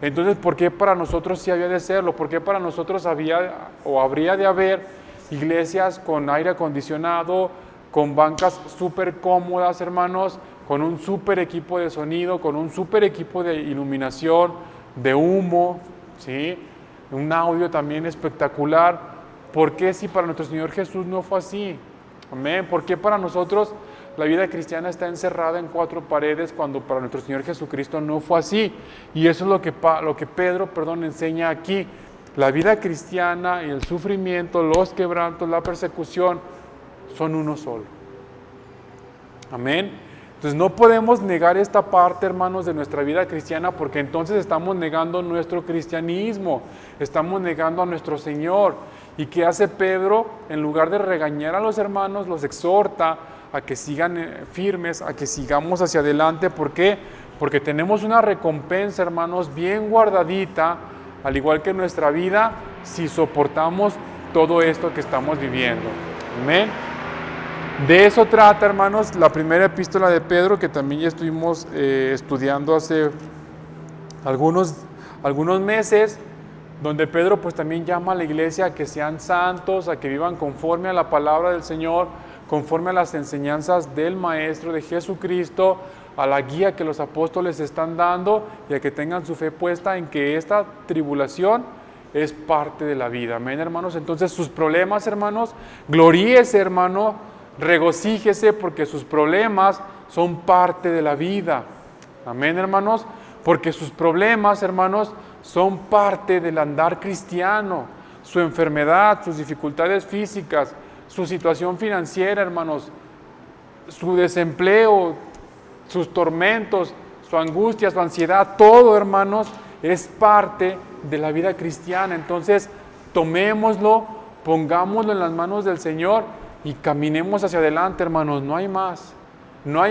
Entonces, ¿por qué para nosotros sí había de serlo? ¿Por qué para nosotros había o habría de haber iglesias con aire acondicionado, con bancas súper cómodas, hermanos, con un súper equipo de sonido, con un súper equipo de iluminación, de humo, ¿sí? Un audio también espectacular? ¿Por qué si para nuestro Señor Jesús no fue así? Amén. ¿Por qué para nosotros la vida cristiana está encerrada en cuatro paredes cuando para nuestro Señor Jesucristo no fue así? Y eso es lo que Pedro, enseña aquí. La vida cristiana y el sufrimiento, los quebrantos, la persecución, son uno solo. Amén. Entonces no podemos negar esta parte, hermanos, de nuestra vida cristiana, porque entonces estamos negando nuestro cristianismo, estamos negando a nuestro Señor. ¿Y qué hace Pedro? En lugar de regañar a los hermanos, los exhorta a que sigan firmes, a que sigamos hacia adelante. ¿Por qué? Porque tenemos una recompensa, hermanos, bien guardadita, al igual que nuestra vida, si soportamos todo esto que estamos viviendo. Amén. De eso trata, hermanos, la primera epístola de Pedro, que también ya estuvimos estudiando hace algunos meses, donde Pedro pues también llama a la iglesia a que sean santos, a que vivan conforme a la palabra del Señor, conforme a las enseñanzas del Maestro de Jesucristo, a la guía que los apóstoles están dando, y a que tengan su fe puesta en que esta tribulación es parte de la vida. Amén, hermanos. Entonces sus problemas, hermanos, gloríese, hermano, regocíjese, porque sus problemas son parte de la vida. Amén, hermanos. Porque sus problemas, hermanos, son parte del andar cristiano. Su enfermedad, sus dificultades físicas, su situación financiera, hermanos, su desempleo, sus tormentos, su angustia, su ansiedad, todo, hermanos, es parte de la vida cristiana. Entonces, tomémoslo, pongámoslo en las manos del Señor y caminemos hacia adelante, hermanos. No hay más, no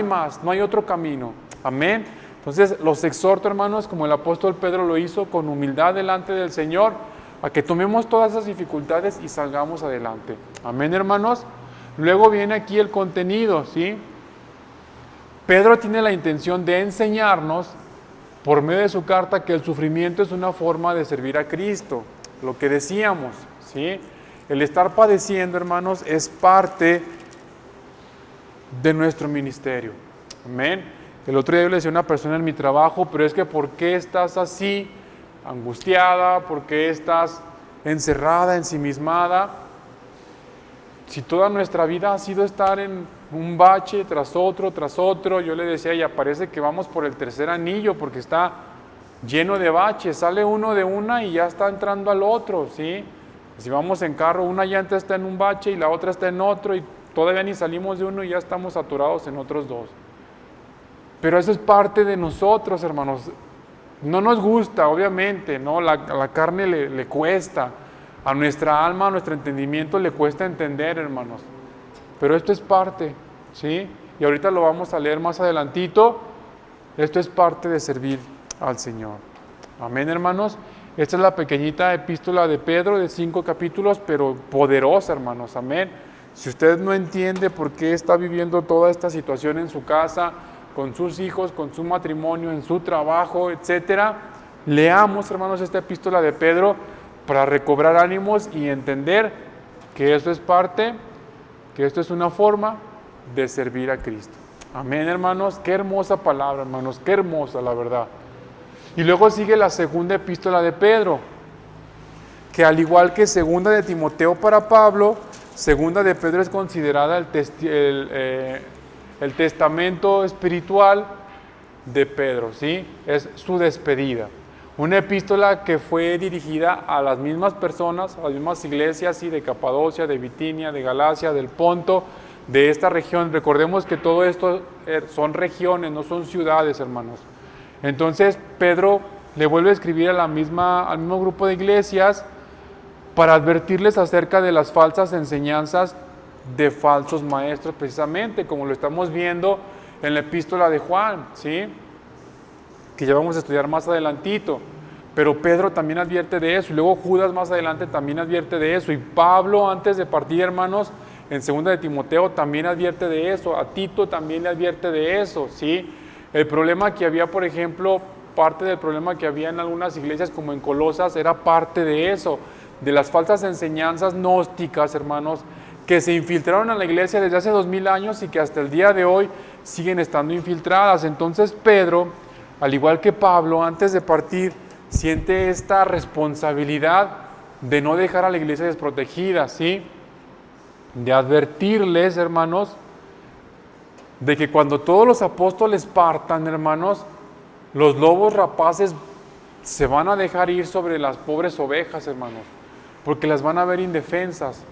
hay otro camino. Amén. Entonces, los exhorto, hermanos, como el apóstol Pedro lo hizo, con humildad delante del Señor, a que tomemos todas esas dificultades y salgamos adelante. Amén, hermanos. Luego viene aquí el contenido, ¿sí? Pedro tiene la intención de enseñarnos, por medio de su carta, que el sufrimiento es una forma de servir a Cristo. Lo que decíamos, ¿sí? El estar padeciendo, hermanos, es parte de nuestro ministerio. Amén. El otro día yo le decía a una persona en mi trabajo, pero es que ¿por qué estás así, angustiada? ¿Por qué estás encerrada, ensimismada? Si toda nuestra vida ha sido estar en un bache tras otro, yo le decía, y parece que vamos por el tercer anillo, porque está lleno de baches, sale uno de una y ya está entrando al otro, ¿sí? Si vamos en carro, una llanta está en un bache y la otra está en otro, y todavía ni salimos de uno y ya estamos atorados en otros dos. Pero eso es parte de nosotros, hermanos. No nos gusta, obviamente, ¿no? La carne le cuesta. A nuestra alma, a nuestro entendimiento le cuesta entender, hermanos. Pero esto es parte, ¿sí? Y ahorita lo vamos a leer más adelantito. Esto es parte de servir al Señor. Amén, hermanos. Esta es la pequeñita epístola de Pedro de 5 capítulos, pero poderosa, hermanos. Amén. Si usted no entiende por qué está viviendo toda esta situación en su casa, con sus hijos, con su matrimonio, en su trabajo, etcétera, leamos, hermanos, esta epístola de Pedro para recobrar ánimos y entender que esto es parte, que esto es una forma de servir a Cristo. Amén, hermanos. Qué hermosa palabra, hermanos, qué hermosa, la verdad. Y luego sigue la segunda epístola de Pedro, que al igual que segunda de Timoteo para Pablo, segunda de Pedro es considerada el testamento espiritual de Pedro, ¿sí? Es su despedida. Una epístola que fue dirigida a las mismas personas, a las mismas iglesias, ¿sí? De Capadocia, de Bitinia, de Galacia, del Ponto, de esta región. Recordemos que todo esto son regiones, no son ciudades, hermanos. Entonces Pedro le vuelve a escribir al mismo grupo de iglesias para advertirles acerca de las falsas enseñanzas de falsos maestros, precisamente como lo estamos viendo en la epístola de Juan, ¿sí? Que ya vamos a estudiar más adelantito. Pero Pedro también advierte de eso, y luego Judas más adelante también advierte de eso, y Pablo, antes de partir, hermanos, En 2 de Timoteo también advierte de eso, a Tito también le advierte de eso, ¿sí? El problema que había, por ejemplo, parte del problema que había en algunas iglesias como en Colosas era parte de eso, de las falsas enseñanzas gnósticas, hermanos, que se infiltraron a la iglesia desde hace 2000 años y que hasta el día de hoy siguen estando infiltradas. Entonces Pedro, al igual que Pablo, antes de partir, siente esta responsabilidad de no dejar a la iglesia desprotegida, ¿sí? De advertirles, hermanos, de que cuando todos los apóstoles partan, hermanos, los lobos rapaces se van a dejar ir sobre las pobres ovejas, hermanos, porque las van a ver indefensas.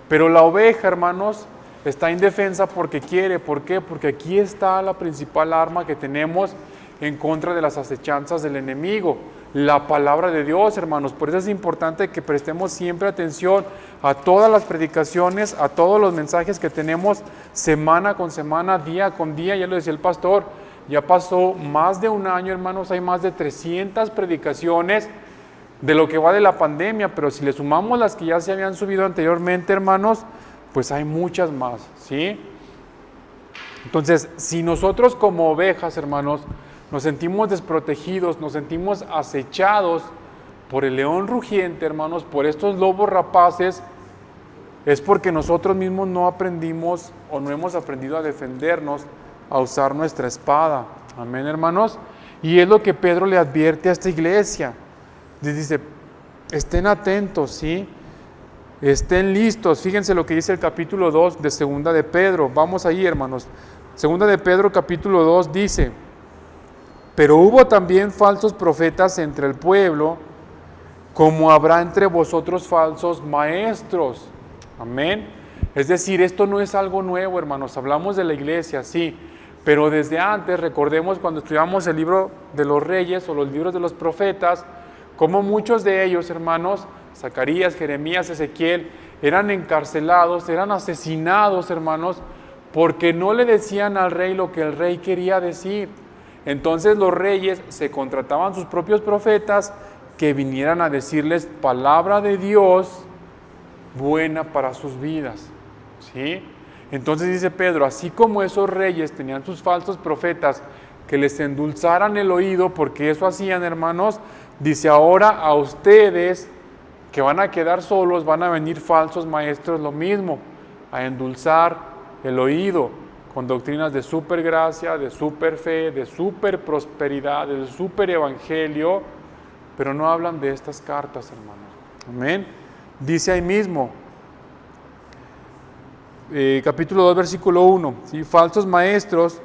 Pero la oveja, hermanos, está indefensa porque quiere. ¿Por qué? Porque aquí está la principal arma que tenemos en contra de las acechanzas del enemigo, la palabra de Dios, hermanos. Por eso es importante que prestemos siempre atención a todas las predicaciones, a todos los mensajes que tenemos semana con semana, día con día. Ya lo decía el pastor, ya pasó más de un año, hermanos, hay más de 300 predicaciones de lo que va de la pandemia, pero si le sumamos las que ya se habían subido anteriormente, hermanos, pues hay muchas más, ¿sí? Entonces, si nosotros como ovejas, hermanos, nos sentimos desprotegidos, nos sentimos acechados por el león rugiente, hermanos, por estos lobos rapaces, es porque nosotros mismos no aprendimos o no hemos aprendido a defendernos, a usar nuestra espada. Amén, hermanos. Y es lo que Pedro le advierte a esta iglesia. Dice, estén atentos, ¿sí? Estén listos. Fíjense lo que dice el capítulo 2 de 2 de Pedro. Vamos ahí, hermanos. 2 de Pedro, capítulo 2, dice, pero hubo también falsos profetas entre el pueblo, como habrá entre vosotros falsos maestros. Amén. Es decir, esto no es algo nuevo, hermanos. Hablamos de la iglesia, sí, pero desde antes, recordemos cuando estudiamos el libro de los reyes o los libros de los profetas, como muchos de ellos, hermanos, Zacarías, Jeremías, Ezequiel, eran encarcelados, eran asesinados, hermanos, porque no le decían al rey lo que el rey quería decir. Entonces los reyes se contrataban sus propios profetas que vinieran a decirles palabra de Dios buena para sus vidas, ¿sí? Entonces dice Pedro, así como esos reyes tenían sus falsos profetas que les endulzaran el oído, porque eso hacían, hermanos, dice ahora a ustedes que van a quedar solos, van a venir falsos maestros lo mismo, a endulzar el oído con doctrinas de supergracia, de superfe, de superprosperidad, del superevangelio, pero no hablan de estas cartas, hermanos. Amén. Dice ahí mismo, capítulo 2, versículo 1, ¿sí? Falsos maestros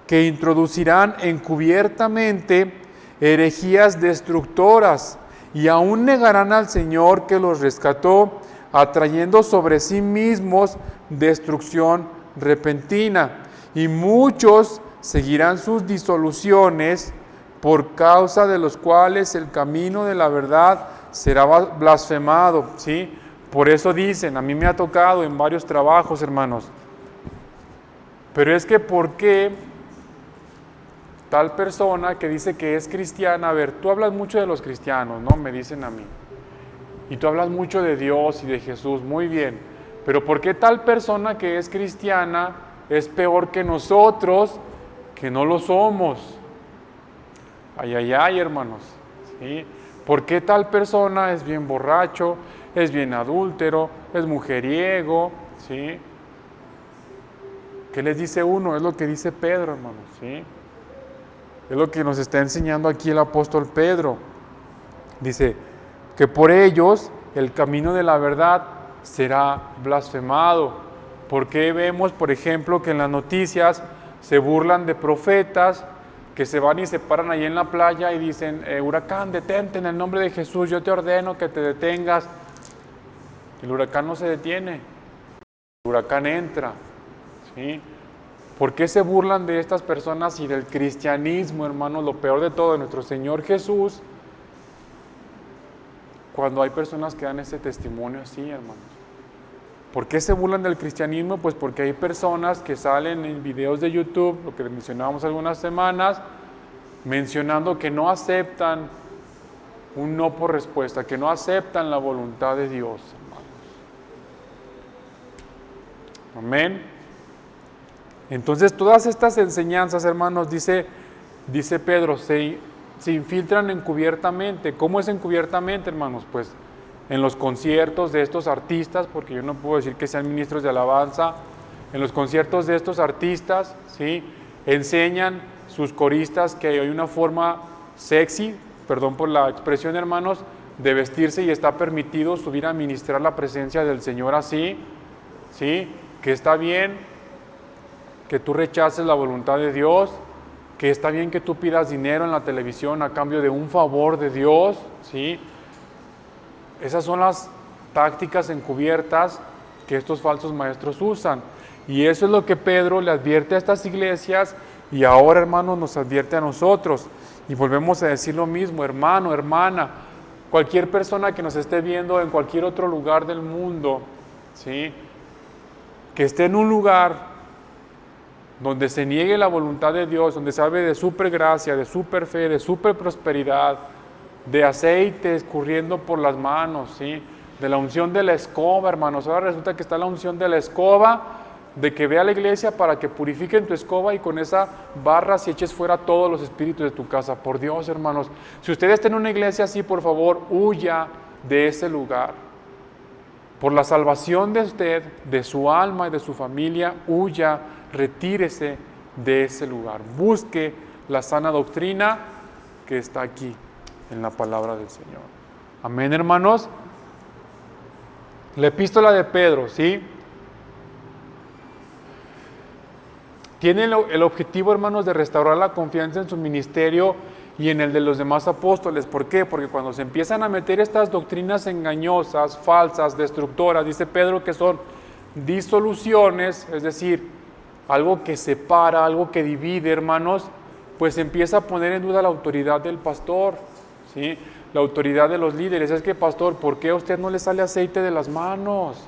que introducirán encubiertamente herejías destructoras y aún negarán al Señor que los rescató, atrayendo sobre sí mismos destrucción repentina. Y muchos seguirán sus disoluciones, por causa de los cuales el camino de la verdad será blasfemado, ¿sí? Por eso dicen, a mí me ha tocado en varios trabajos, hermanos, pero es que ¿por qué tal persona que dice que es cristiana? A ver, tú hablas mucho de los cristianos, ¿no? Me dicen a mí. Y tú hablas mucho de Dios y de Jesús, muy bien. Pero ¿por qué tal persona que es cristiana es peor que nosotros que no lo somos? Ay, ay, ay, hermanos, ¿sí? ¿Por qué tal persona es bien borracho, es bien adúltero, es mujeriego, ¿sí? ¿Qué les dice uno? Es lo que dice Pedro, hermanos, ¿sí? Es lo que nos está enseñando aquí el apóstol Pedro. Dice que por ellos el camino de la verdad será blasfemado. ¿Por qué vemos, por ejemplo, que en las noticias se burlan de profetas que se van y se paran ahí en la playa y dicen, huracán, detente en el nombre de Jesús, yo te ordeno que te detengas? El huracán no se detiene, el huracán entra, ¿sí? ¿Por qué se burlan de estas personas y del cristianismo, hermanos? Lo peor de todo, de nuestro Señor Jesús, cuando hay personas que dan ese testimonio así, hermanos. ¿Por qué se burlan del cristianismo? Pues porque hay personas que salen en videos de YouTube, lo que mencionábamos algunas semanas, mencionando que no aceptan un no por respuesta, que no aceptan la voluntad de Dios, hermanos. Amén. Entonces, todas estas enseñanzas, hermanos, dice Pedro, se infiltran encubiertamente. ¿Cómo es encubiertamente, hermanos? Pues en los conciertos de estos artistas, porque yo no puedo decir que sean ministros de alabanza, en los conciertos de estos artistas, ¿sí? Enseñan sus coristas que hay una forma sexy, perdón por la expresión, hermanos, de vestirse y está permitido subir a ministrar la presencia del Señor así, ¿sí? Que está bien que tú rechaces la voluntad de Dios, que está bien que tú pidas dinero en la televisión a cambio de un favor de Dios, ¿sí? Esas son las tácticas encubiertas que estos falsos maestros usan. Y eso es lo que Pedro le advierte a estas iglesias y ahora, hermanos, nos advierte a nosotros. Y volvemos a decir lo mismo, hermano, hermana, cualquier persona que nos esté viendo en cualquier otro lugar del mundo, ¿sí? Que esté en un lugar donde se niegue la voluntad de Dios, donde se hable de super gracia, de super fe, de super prosperidad, de aceite escurriendo por las manos, ¿sí? De la unción de la escoba, hermanos. Ahora resulta que está la unción de la escoba, de que ve a la iglesia para que purifiquen tu escoba y con esa barras y eches fuera todos los espíritus de tu casa. Por Dios, hermanos, si usted está en una iglesia así, por favor, huya de ese lugar. Por la salvación de usted, de su alma y de su familia, huya, retírese de ese lugar. Busque la sana doctrina que está aquí en la palabra del Señor. Amén, hermanos. La epístola de Pedro, ¿sí? Tiene el objetivo, hermanos, de restaurar la confianza en su ministerio y en el de los demás apóstoles. ¿Por qué? Porque cuando se empiezan a meter estas doctrinas engañosas, falsas, destructoras, dice Pedro que son disoluciones, es decir, algo que separa, algo que divide, hermanos, pues empieza a poner en duda la autoridad del pastor, ¿sí? La autoridad de los líderes. Es que, pastor, ¿por qué a usted no le sale aceite de las manos?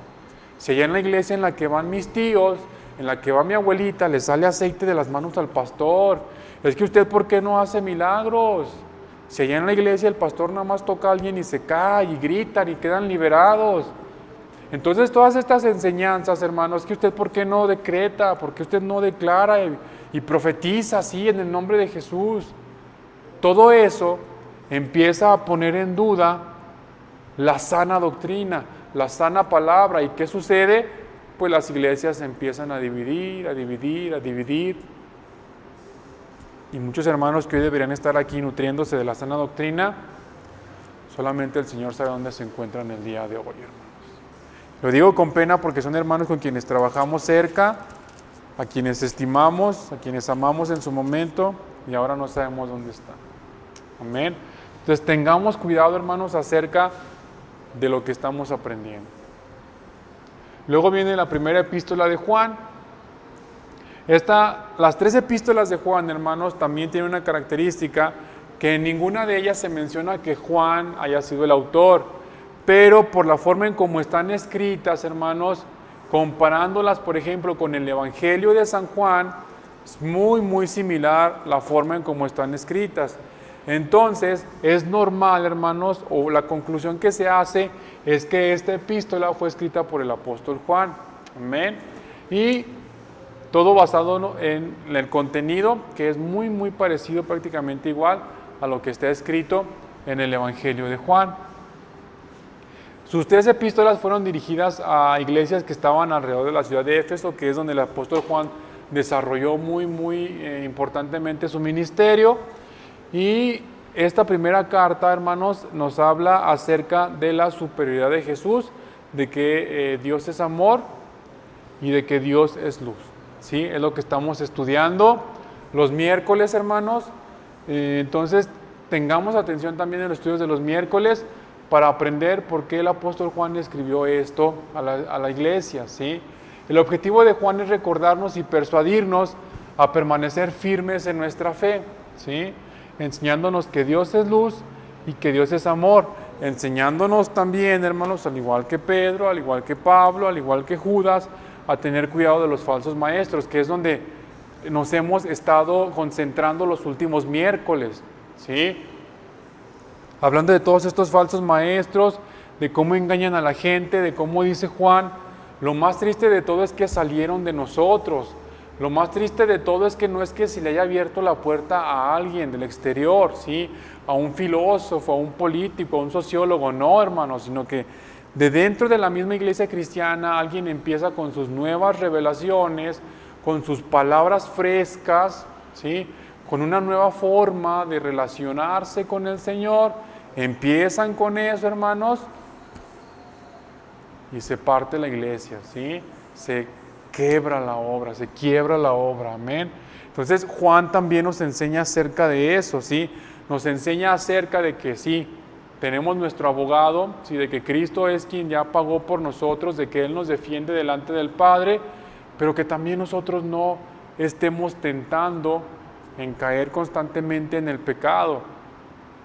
Si allá en la iglesia en la que van mis tíos, en la que va mi abuelita, le sale aceite de las manos al pastor. Es que usted, ¿por qué no hace milagros? Si allá en la iglesia el pastor nada más toca a alguien y se cae y gritan y quedan liberados. Entonces todas estas enseñanzas, hermanos, que usted ¿por qué no decreta? ¿Por qué usted no declara y profetiza así en el nombre de Jesús? Todo eso empieza a poner en duda la sana doctrina, la sana palabra. ¿Y qué sucede? Pues las iglesias se empiezan a dividir, a dividir, a dividir. Y muchos hermanos que hoy deberían estar aquí nutriéndose de la sana doctrina, solamente el Señor sabe dónde se encuentran el día de hoy, hermanos. Lo digo con pena porque son hermanos con quienes trabajamos cerca, a quienes estimamos, a quienes amamos en su momento y ahora no sabemos dónde están. Amén. Entonces tengamos cuidado, hermanos, acerca de lo que estamos aprendiendo. Luego viene la primera epístola de Juan. Las tres epístolas de Juan, hermanos, también tienen una característica que en ninguna de ellas se menciona que Juan haya sido el autor, pero por la forma en cómo están escritas, hermanos, comparándolas, por ejemplo, con el Evangelio de San Juan, es muy, muy similar la forma en cómo están escritas. Entonces, es normal, hermanos, o la conclusión que se hace es que esta epístola fue escrita por el apóstol Juan. Amén. Y todo basado en el contenido, que es muy, muy parecido, prácticamente igual a lo que está escrito en el Evangelio de Juan. Sus tres epístolas fueron dirigidas a iglesias que estaban alrededor de la ciudad de Éfeso, que es donde el apóstol Juan desarrolló muy, muy importantemente su ministerio. Y esta primera carta, hermanos, nos habla acerca de la superioridad de Jesús, de que Dios es amor y de que Dios es luz. ¿Sí? Es lo que estamos estudiando los miércoles, hermanos. Entonces, tengamos atención también en los estudios de los miércoles para aprender por qué el apóstol Juan escribió esto a la iglesia. ¿Sí? El objetivo de Juan es recordarnos y persuadirnos a permanecer firmes en nuestra fe, ¿sí? Enseñándonos que Dios es luz y que Dios es amor, enseñándonos también, hermanos, al igual que Pedro, al igual que Pablo, al igual que Judas, a tener cuidado de los falsos maestros, que es donde nos hemos estado concentrando los últimos miércoles, ¿sí? Hablando de todos estos falsos maestros, de cómo engañan a la gente, de cómo dice Juan, Lo más triste de todo es que salieron de nosotros. Lo más triste de todo es que no es que se le haya abierto la puerta a alguien del exterior, ¿sí? A un filósofo, a un político, a un sociólogo, no, hermanos, sino que de dentro de la misma iglesia cristiana alguien empieza con sus nuevas revelaciones, con sus palabras frescas, ¿sí? Con una nueva forma de relacionarse con el Señor. Empiezan con eso, hermanos, y se parte la iglesia, ¿sí? Se quiebra la obra, amén. Entonces Juan también nos enseña acerca de eso, ¿sí? Nos enseña acerca de que sí, tenemos nuestro abogado, ¿sí? De que Cristo es quien ya pagó por nosotros, de que Él nos defiende delante del Padre, pero que también nosotros no estemos tentando en caer constantemente en el pecado.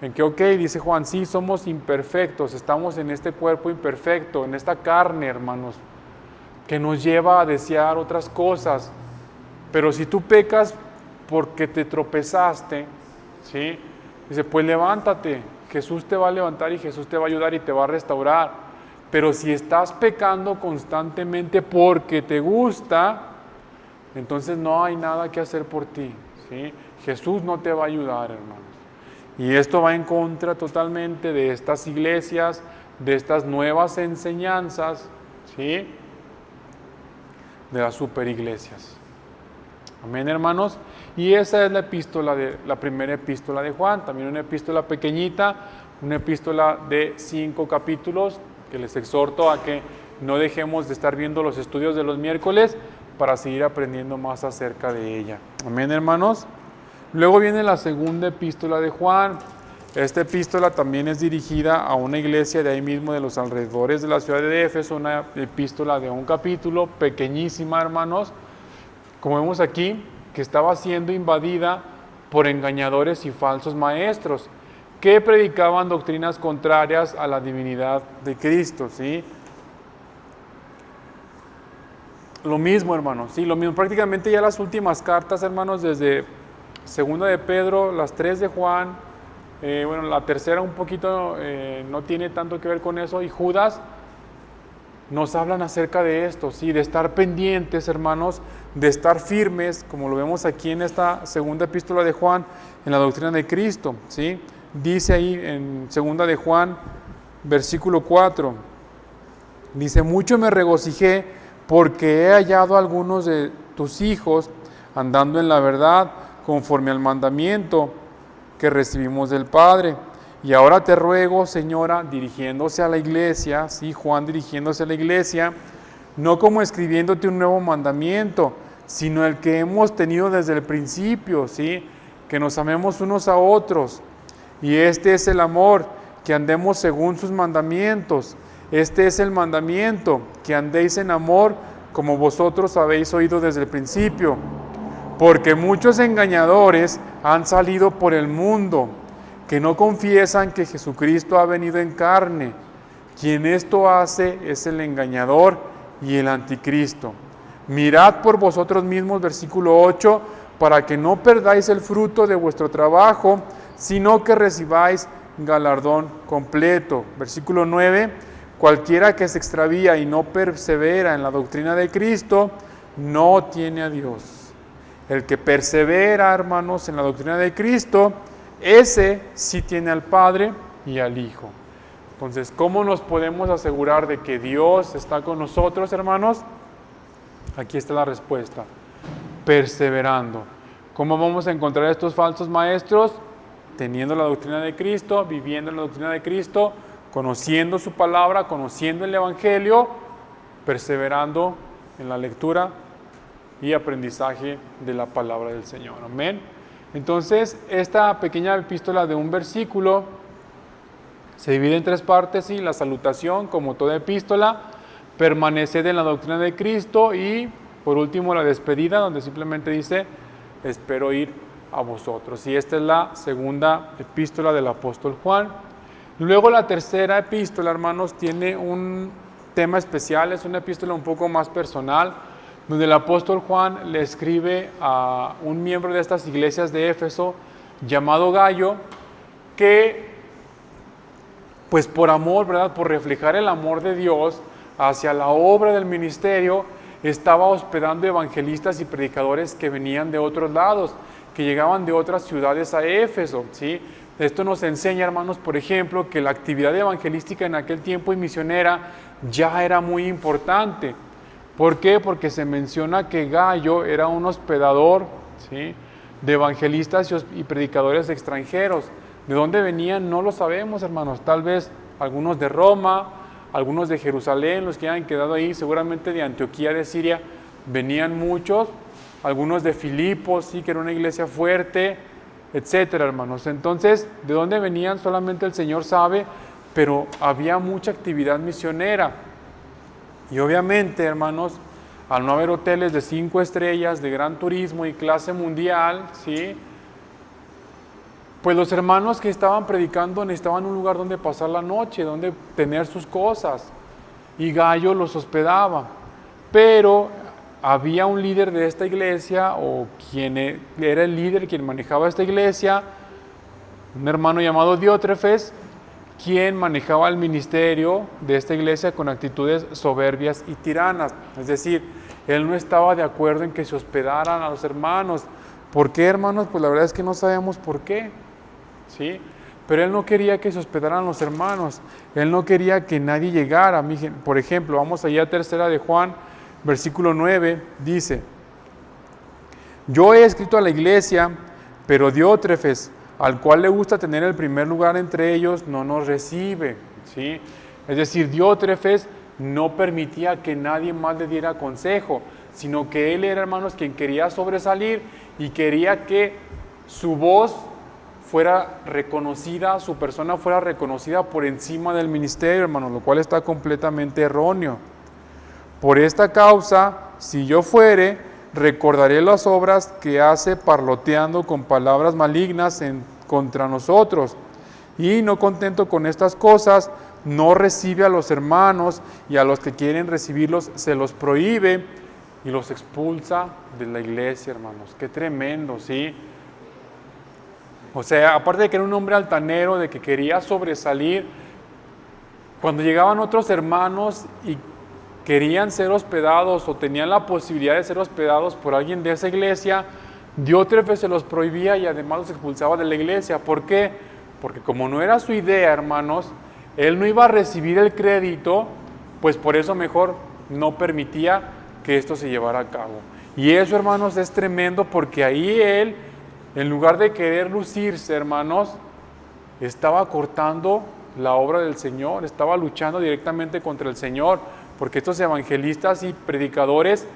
En que, ok, dice Juan, sí, somos imperfectos, estamos en este cuerpo imperfecto, en esta carne, hermanos, que nos lleva a desear otras cosas. Pero si tú pecas porque te tropezaste, ¿sí? Dice, pues levántate, Jesús te va a levantar y Jesús te va a ayudar y te va a restaurar. Pero si estás pecando constantemente porque te gusta, entonces no hay nada que hacer por ti, ¿sí? Jesús no te va a ayudar, hermanos. Y esto va en contra totalmente de estas iglesias, de estas nuevas enseñanzas, ¿sí? De las superiglesias. Amén, hermanos. Y esa es la primera epístola de Juan, también una epístola pequeñita, una epístola de 5 capítulos, que les exhorto a que no dejemos de estar viendo los estudios de los miércoles para seguir aprendiendo más acerca de ella. Amén, hermanos. Luego viene la segunda epístola de Juan. Esta epístola también es dirigida a una iglesia de ahí mismo, de los alrededores de la ciudad de Éfeso, una epístola de un capítulo, pequeñísima, hermanos, como vemos aquí, que estaba siendo invadida por engañadores y falsos maestros, que predicaban doctrinas contrarias a la divinidad de Cristo, ¿sí? Lo mismo, hermanos, sí, lo mismo, prácticamente ya las últimas cartas, hermanos, desde Segunda de Pedro, las 3 de Juan, bueno, la tercera un poquito no tiene tanto que ver con eso, y Judas nos hablan acerca de esto, ¿sí? De estar pendientes, hermanos, de estar firmes, como lo vemos aquí en esta segunda epístola de Juan, en la doctrina de Cristo, ¿sí? Dice ahí en segunda de Juan, versículo 4, dice, mucho me regocijé porque he hallado a algunos de tus hijos andando en la verdad, conforme al mandamiento que recibimos del Padre. Y ahora te ruego, Señora, dirigiéndose a la iglesia, sí, Juan dirigiéndose a la iglesia, no como escribiéndote un nuevo mandamiento, sino el que hemos tenido desde el principio, sí, que nos amemos unos a otros. Y este es el amor, que andemos según sus mandamientos. Este es el mandamiento, que andéis en amor, como vosotros habéis oído desde el principio. Porque muchos engañadores han salido por el mundo, que no confiesan que Jesucristo ha venido en carne. Quien esto hace es el engañador y el anticristo. Mirad por vosotros mismos, versículo 8, para que no perdáis el fruto de vuestro trabajo, sino que recibáis galardón completo. Versículo 9, cualquiera que se extravía y no persevera en la doctrina de Cristo, no tiene a Dios. El que persevera, hermanos, en la doctrina de Cristo, ese sí tiene al Padre y al Hijo. Entonces, ¿cómo nos podemos asegurar de que Dios está con nosotros, hermanos? Aquí está la respuesta. Perseverando. ¿Cómo vamos a encontrar estos falsos maestros? Teniendo la doctrina de Cristo, viviendo en la doctrina de Cristo, conociendo su palabra, conociendo el Evangelio, perseverando en la lectura y aprendizaje de la palabra del Señor. Amén. Entonces, esta pequeña epístola de un versículo se divide en 3 partes, y la salutación, como toda epístola, permaneced en la doctrina de Cristo, y por último la despedida, donde simplemente dice, espero ir a vosotros. Y esta es la segunda epístola del apóstol Juan. Luego la tercera epístola, hermanos, tiene un tema especial, es una epístola un poco más personal, donde el apóstol Juan le escribe a un miembro de estas iglesias de Éfeso llamado Gallo, que pues por amor, ¿verdad? Por reflejar el amor de Dios, hacia la obra del ministerio, estaba hospedando evangelistas y predicadores que venían de otros lados, que llegaban de otras ciudades a Éfeso, ¿sí? Esto nos enseña, hermanos, por ejemplo, que la actividad evangelística en aquel tiempo y misionera ya era muy importante. ¿Por qué? Porque se menciona que Gayo era un hospedador, ¿sí?, de evangelistas y predicadores extranjeros. ¿De dónde venían? No lo sabemos, hermanos. Tal vez algunos de Roma, algunos de Jerusalén, los que hayan quedado ahí, seguramente de Antioquía de Siria venían muchos, algunos de Filipos, sí, que era una iglesia fuerte, etcétera, hermanos. Entonces, ¿de dónde venían? Solamente el Señor sabe, pero había mucha actividad misionera. Y obviamente, hermanos, al no haber hoteles de 5 estrellas, de gran turismo y clase mundial, ¿sí?, pues los hermanos que estaban predicando necesitaban un lugar donde pasar la noche, donde tener sus cosas. Y Gayo los hospedaba. Pero había un líder de esta iglesia, o quien era el líder, quien manejaba esta iglesia, un hermano llamado Diótrefes, quien manejaba el ministerio de esta iglesia con actitudes soberbias y tiranas. Es decir, él no estaba de acuerdo en que se hospedaran a los hermanos. ¿Por qué, hermanos? Pues la verdad es que no sabemos por qué, ¿sí? Pero él no quería que se hospedaran los hermanos. Él no quería que nadie llegara. Por ejemplo, vamos allá a 3 de Juan, versículo 9, dice: yo he escrito a la iglesia, pero Diótrefes, al cual le gusta tener el primer lugar entre ellos, no nos recibe, ¿sí? Es decir, Diótrefes no permitía que nadie más le diera consejo, sino que él era, hermanos, quien quería sobresalir y quería que su voz fuera reconocida, su persona fuera reconocida por encima del ministerio, hermanos, lo cual está completamente erróneo. Por esta causa, si yo fuere, recordaré las obras que hace parloteando con palabras malignas contra nosotros. Y no contento con estas cosas, no recibe a los hermanos, y a los que quieren recibirlos se los prohíbe y los expulsa de la iglesia, hermanos. Qué tremendo, ¿sí? O sea, aparte de que era un hombre altanero, de que quería sobresalir, cuando llegaban otros hermanos y querían ser hospedados o tenían la posibilidad de ser hospedados por alguien de esa iglesia, Diótrefes se los prohibía y además los expulsaba de la iglesia. ¿Por qué? Porque como no era su idea, hermanos, él no iba a recibir el crédito, pues por eso mejor no permitía que esto se llevara a cabo. Y eso, hermanos, es tremendo, porque ahí él, en lugar de querer lucirse, hermanos, estaba cortando la obra del Señor, estaba luchando directamente contra el Señor, porque estos evangelistas y predicadores,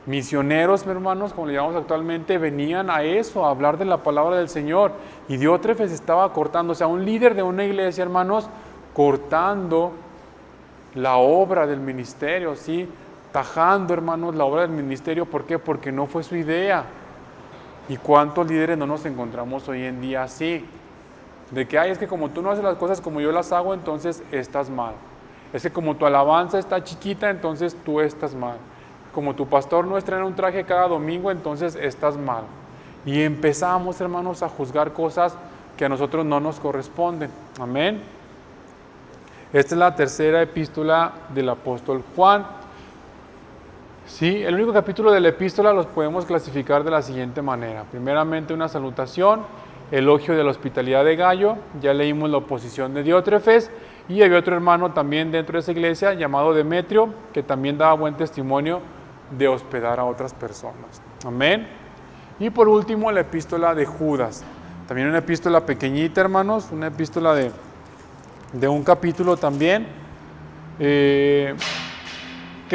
misioneros, hermanos, como le llamamos actualmente, venían a eso, a hablar de la palabra del Señor. Y Diótrefes estaba cortando, o sea, un líder de una iglesia, hermanos, cortando la obra del ministerio, ¿sí? Tajando, hermanos, la obra del ministerio. ¿Por qué? Porque no fue su idea. ¿Y cuántos líderes no nos encontramos hoy en día así? De que, es que como tú no haces las cosas como yo las hago, entonces estás mal. Es que como tu alabanza está chiquita, entonces tú estás mal. Como tu pastor no estrena un traje cada domingo, entonces estás mal. Y empezamos, hermanos, a juzgar cosas que a nosotros no nos corresponden. Amén. Esta es la tercera epístola del apóstol Juan. Sí, el único capítulo de la epístola los podemos clasificar de la siguiente manera. Primeramente, una salutación, elogio de la hospitalidad de Gayo. Ya leímos la oposición de Diótrefes. Y había otro hermano también dentro de esa iglesia llamado Demetrio, que también daba buen testimonio de hospedar a otras personas. Amén. Y por último, la epístola de Judas. También una epístola pequeñita, hermanos, una epístola de un capítulo también, que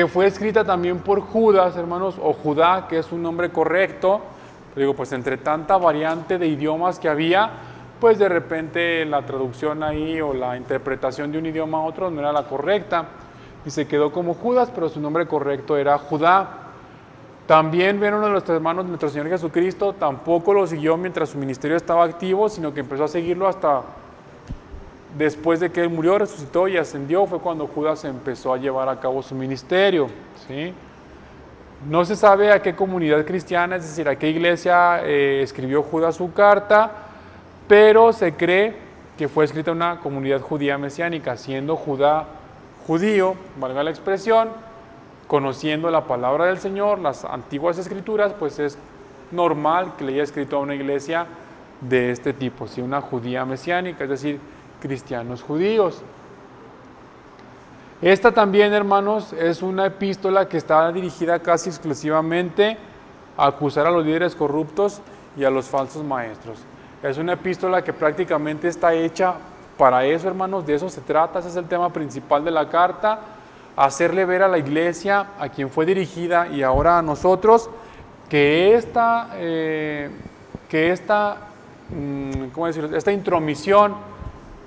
fue escrita también por Judas, hermanos, o Judá, que es un nombre correcto. Pero digo, pues entre tanta variante de idiomas que había, pues de repente la traducción ahí o la interpretación de un idioma a otro no era la correcta y se quedó como Judas, pero su nombre correcto era Judá. También ven uno de los hermanos de nuestro Señor Jesucristo, tampoco lo siguió mientras su ministerio estaba activo, sino que empezó a seguirlo hasta después de que él murió, resucitó y ascendió, fue cuando Judas empezó a llevar a cabo su ministerio, ¿sí? No se sabe a qué comunidad cristiana, es decir, a qué iglesia escribió Judas su carta, pero se cree que fue escrita en una comunidad judía mesiánica, siendo Judá judío, valga la expresión, conociendo la palabra del Señor, las antiguas escrituras, pues es normal que le haya escrito a una iglesia de este tipo, ¿sí? Una judía mesiánica, es decir, cristianos judíos. Esta también, hermanos, es una epístola que está dirigida casi exclusivamente a acusar a los líderes corruptos y a los falsos maestros. Es una epístola que prácticamente está hecha para eso, hermanos, de eso se trata, ese es el tema principal de la carta, hacerle ver a la iglesia, a quien fue dirigida y ahora a nosotros, que esta intromisión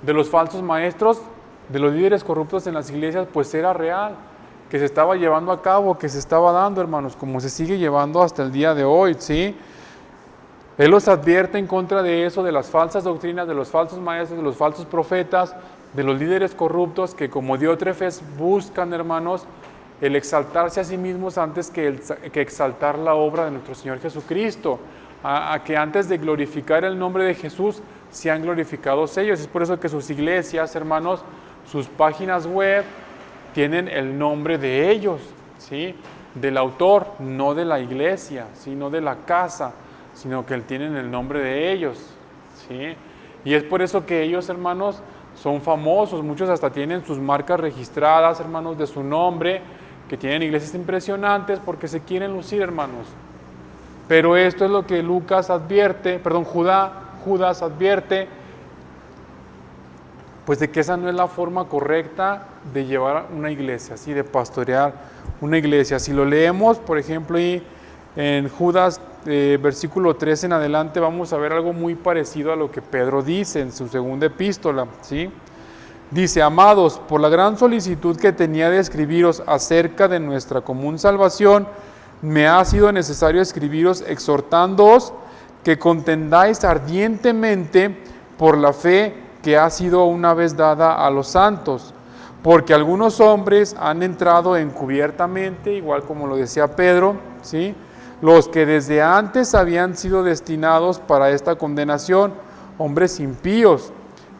de los falsos maestros, de los líderes corruptos en las iglesias, pues era real, que se estaba llevando a cabo, que se estaba dando, hermanos, como se sigue llevando hasta el día de hoy, ¿sí? Él los advierte en contra de eso, de las falsas doctrinas, de los falsos maestros, de los falsos profetas, de los líderes corruptos que como Diótrefes buscan, hermanos, el exaltarse a sí mismos antes que exaltar la obra de nuestro Señor Jesucristo, a que antes de glorificar el nombre de Jesús sean glorificados ellos. Es por eso que sus iglesias, hermanos, sus páginas web tienen el nombre de ellos, ¿sí? Del autor, no de la iglesia, sino de la casa, sino que tienen el nombre de ellos, ¿sí? Y es por eso que ellos, hermanos, son famosos, muchos hasta tienen sus marcas registradas, hermanos, de su nombre, que tienen iglesias impresionantes porque se quieren lucir, hermanos. Pero esto es lo que Judas advierte, pues de que esa no es la forma correcta de llevar una iglesia, ¿sí? De pastorear una iglesia. Si lo leemos, por ejemplo, ahí en Judas, versículo 13 en adelante, vamos a ver algo muy parecido a lo que Pedro dice en su segunda epístola, ¿sí? Dice: amados, por la gran solicitud que tenía de escribiros acerca de nuestra común salvación, me ha sido necesario escribiros exhortándoos que contendáis ardientemente por la fe que ha sido una vez dada a los santos, porque algunos hombres han entrado encubiertamente, igual como lo decía Pedro, ¿sí? Los que desde antes habían sido destinados para esta condenación, hombres impíos,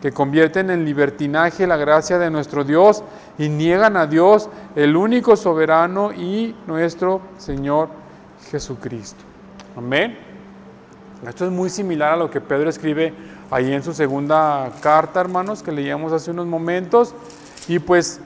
que convierten en libertinaje la gracia de nuestro Dios y niegan a Dios, el único soberano y nuestro Señor Jesucristo. Amén. Esto es muy similar a lo que Pedro escribe ahí en su segunda carta, hermanos, que leíamos hace unos momentos, y pues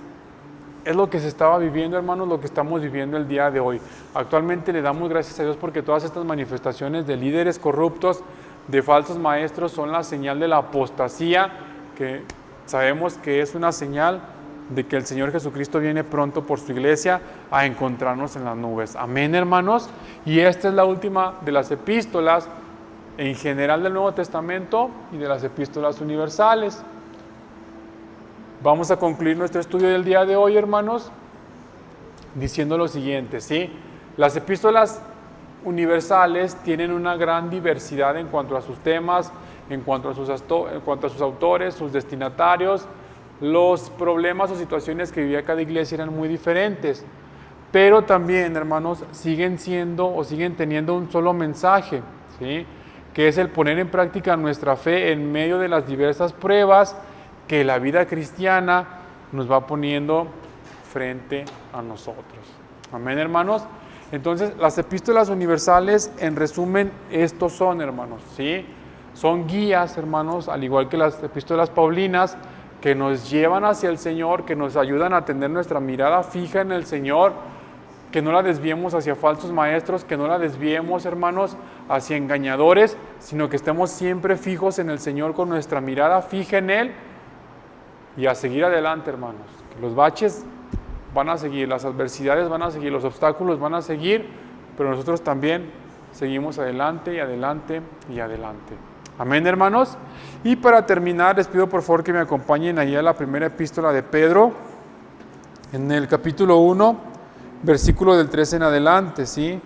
es lo que se estaba viviendo, hermanos, lo que estamos viviendo el día de hoy. Actualmente le damos gracias a Dios porque todas estas manifestaciones de líderes corruptos, de falsos maestros, son la señal de la apostasía, que sabemos que es una señal de que el Señor Jesucristo viene pronto por su iglesia a encontrarnos en las nubes. Amén, hermanos. Y esta es la última de las epístolas en general del Nuevo Testamento y de las epístolas universales. Vamos a concluir nuestro estudio del día de hoy, hermanos, diciendo lo siguiente, ¿sí? Las epístolas universales tienen una gran diversidad en cuanto a sus temas, en cuanto a sus autores, sus destinatarios. Los problemas o situaciones que vivía cada iglesia eran muy diferentes, pero también, hermanos, siguen teniendo un solo mensaje, ¿sí? Que es el poner en práctica nuestra fe en medio de las diversas pruebas que la vida cristiana nos va poniendo frente a nosotros. Amén, hermanos. Entonces, las epístolas universales, en resumen, estos son, hermanos, ¿sí? Son guías, hermanos, al igual que las epístolas paulinas, que nos llevan hacia el Señor, que nos ayudan a tener nuestra mirada fija en el Señor, que no la desviemos hacia falsos maestros, que no la desviemos, hermanos, hacia engañadores, sino que estemos siempre fijos en el Señor con nuestra mirada fija en Él y a seguir adelante, hermanos. Que los baches van a seguir, las adversidades van a seguir, los obstáculos van a seguir, pero nosotros también seguimos adelante y adelante y adelante. Amén, hermanos. Y para terminar, les pido por favor que me acompañen ahí a la primera epístola de Pedro, en el capítulo 1, versículo del 3 en adelante, ¿sí?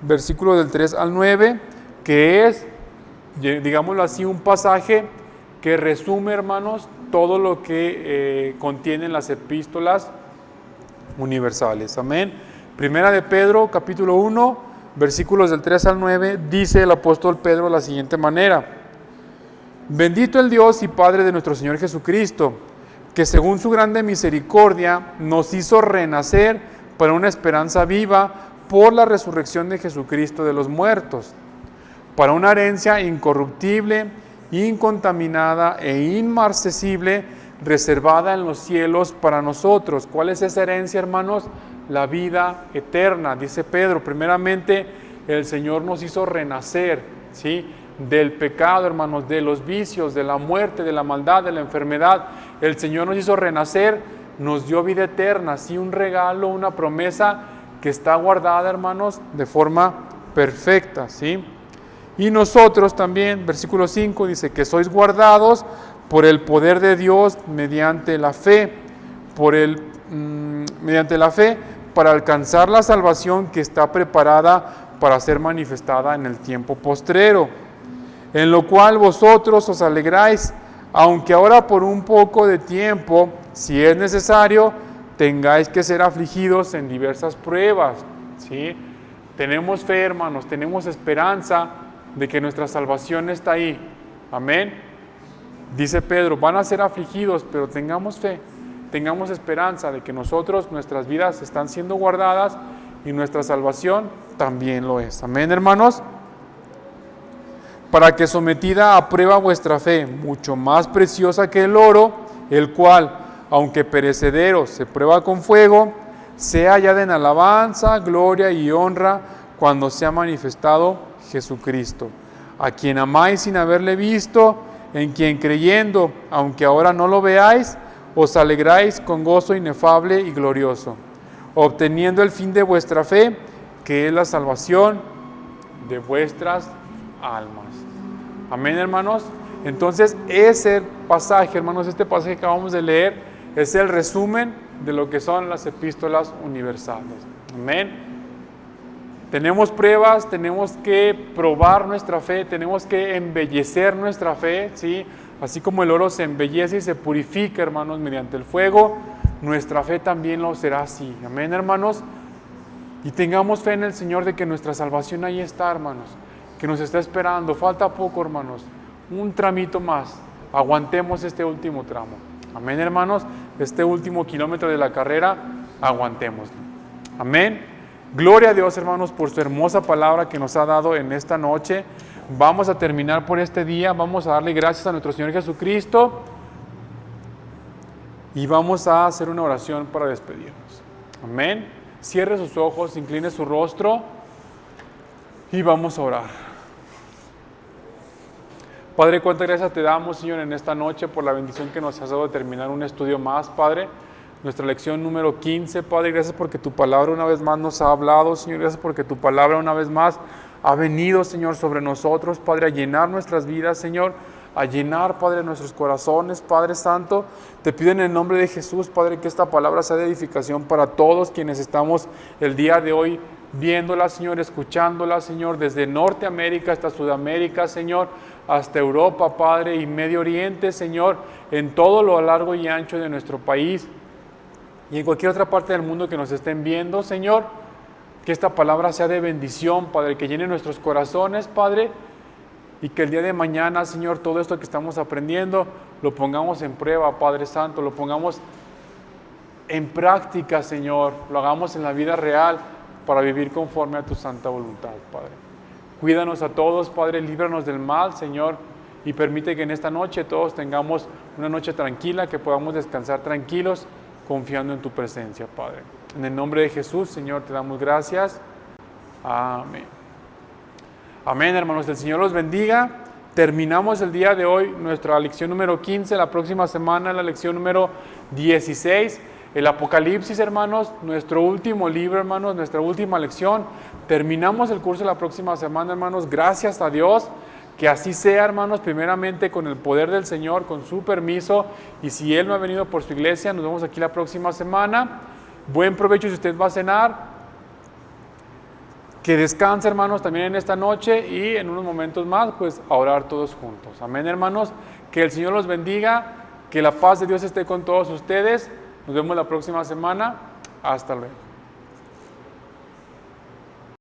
Versículo del 3 al 9, que es, digámoslo así, un pasaje que resume, hermanos, todo lo que contienen las epístolas universales. Amén. Primera de Pedro, capítulo 1, versículos del 3 al 9, dice el apóstol Pedro de la siguiente manera: bendito el Dios y Padre de nuestro Señor Jesucristo, que según su grande misericordia nos hizo renacer para una esperanza viva por la resurrección de Jesucristo de los muertos, para una herencia incorruptible, incontaminada e inmarcesible, reservada en los cielos para nosotros. ¿Cuál es esa herencia, hermanos? La vida eterna. Dice Pedro, primeramente el Señor nos hizo renacer, ¿sí?, del pecado, hermanos, de los vicios, de la muerte, de la maldad, de la enfermedad. El Señor nos hizo renacer, nos dio vida eterna, sí, un regalo, una promesa que está guardada, hermanos, de forma perfecta, ¿sí? Y nosotros también, versículo 5, dice que sois guardados por el poder de Dios mediante la fe, mediante la fe, para alcanzar la salvación que está preparada para ser manifestada en el tiempo postrero, en lo cual vosotros os alegráis, aunque ahora por un poco de tiempo, si es necesario, tengáis que ser afligidos en diversas pruebas, ¿sí? Tenemos fe, hermanos, tenemos esperanza de que nuestra salvación está ahí. Amén. Dice Pedro, van a ser afligidos, pero tengamos fe, tengamos esperanza de que nuestras vidas están siendo guardadas y nuestra salvación también lo es. Amén, hermanos. Para que sometida a prueba vuestra fe, mucho más preciosa que el oro, el cual, aunque perecedero, se prueba con fuego, sea hallada en alabanza, gloria y honra cuando sea manifestado Jesucristo, a quien amáis sin haberle visto, en quien creyendo, aunque ahora no lo veáis, os alegráis con gozo inefable y glorioso, obteniendo el fin de vuestra fe, que es la salvación de vuestras almas. Amén, hermanos. Entonces, ese pasaje, hermanos, este pasaje que acabamos de leer, es el resumen de lo que son las epístolas universales. Amén. Tenemos pruebas, tenemos que probar nuestra fe, tenemos que embellecer nuestra fe, ¿sí? Así como el oro se embellece y se purifica, hermanos, mediante el fuego, nuestra fe también lo será así. Amén, hermanos. Y tengamos fe en el Señor de que nuestra salvación ahí está, hermanos, que nos está esperando. Falta poco, hermanos, un tramito más. Aguantemos este último tramo. Amén, hermanos. Este último kilómetro de la carrera, aguantémoslo. Amén. Gloria a Dios, hermanos, por su hermosa palabra que nos ha dado en esta noche. Vamos a terminar por este día. Vamos a darle gracias a nuestro Señor Jesucristo. Y vamos a hacer una oración para despedirnos. Amén. Cierre sus ojos, incline su rostro y vamos a orar. Padre, cuántas gracias te damos, Señor, en esta noche por la bendición que nos has dado de terminar un estudio más, Padre. Nuestra lección número 15, Padre, gracias porque tu palabra una vez más nos ha hablado, Señor, gracias porque tu palabra una vez más ha venido, Señor, sobre nosotros, Padre, a llenar nuestras vidas, Señor, a llenar, Padre, nuestros corazones, Padre Santo. Te pido en el nombre de Jesús, Padre, que esta palabra sea de edificación para todos quienes estamos el día de hoy viéndola, Señor, escuchándola, Señor, desde Norteamérica hasta Sudamérica, Señor, hasta Europa, Padre, y Medio Oriente, Señor, en todo lo largo y ancho de nuestro país y en cualquier otra parte del mundo que nos estén viendo, Señor, que esta palabra sea de bendición, Padre, que llene nuestros corazones, Padre, y que el día de mañana, Señor, todo esto que estamos aprendiendo, lo pongamos en prueba, Padre Santo, lo pongamos en práctica, Señor, lo hagamos en la vida real para vivir conforme a tu santa voluntad, Padre. Cuídanos a todos, Padre, líbranos del mal, Señor, y permite que en esta noche todos tengamos una noche tranquila, que podamos descansar tranquilos, confiando en tu presencia, Padre. En el nombre de Jesús, Señor, te damos gracias. Amén. Amén, hermanos. El Señor los bendiga. Terminamos el día de hoy nuestra lección número 15. La próxima semana la lección número 16. El Apocalipsis, hermanos, nuestro último libro, hermanos, nuestra última lección. Terminamos el curso la próxima semana, hermanos. Gracias a Dios. Que así sea, hermanos, primeramente con el poder del Señor, con su permiso. Y si Él no ha venido por su iglesia, nos vemos aquí la próxima semana. Buen provecho si usted va a cenar. Que descanse, hermanos, también en esta noche y en unos momentos más, pues a orar todos juntos. Amén, hermanos. Que el Señor los bendiga. Que la paz de Dios esté con todos ustedes. Nos vemos la próxima semana. Hasta luego.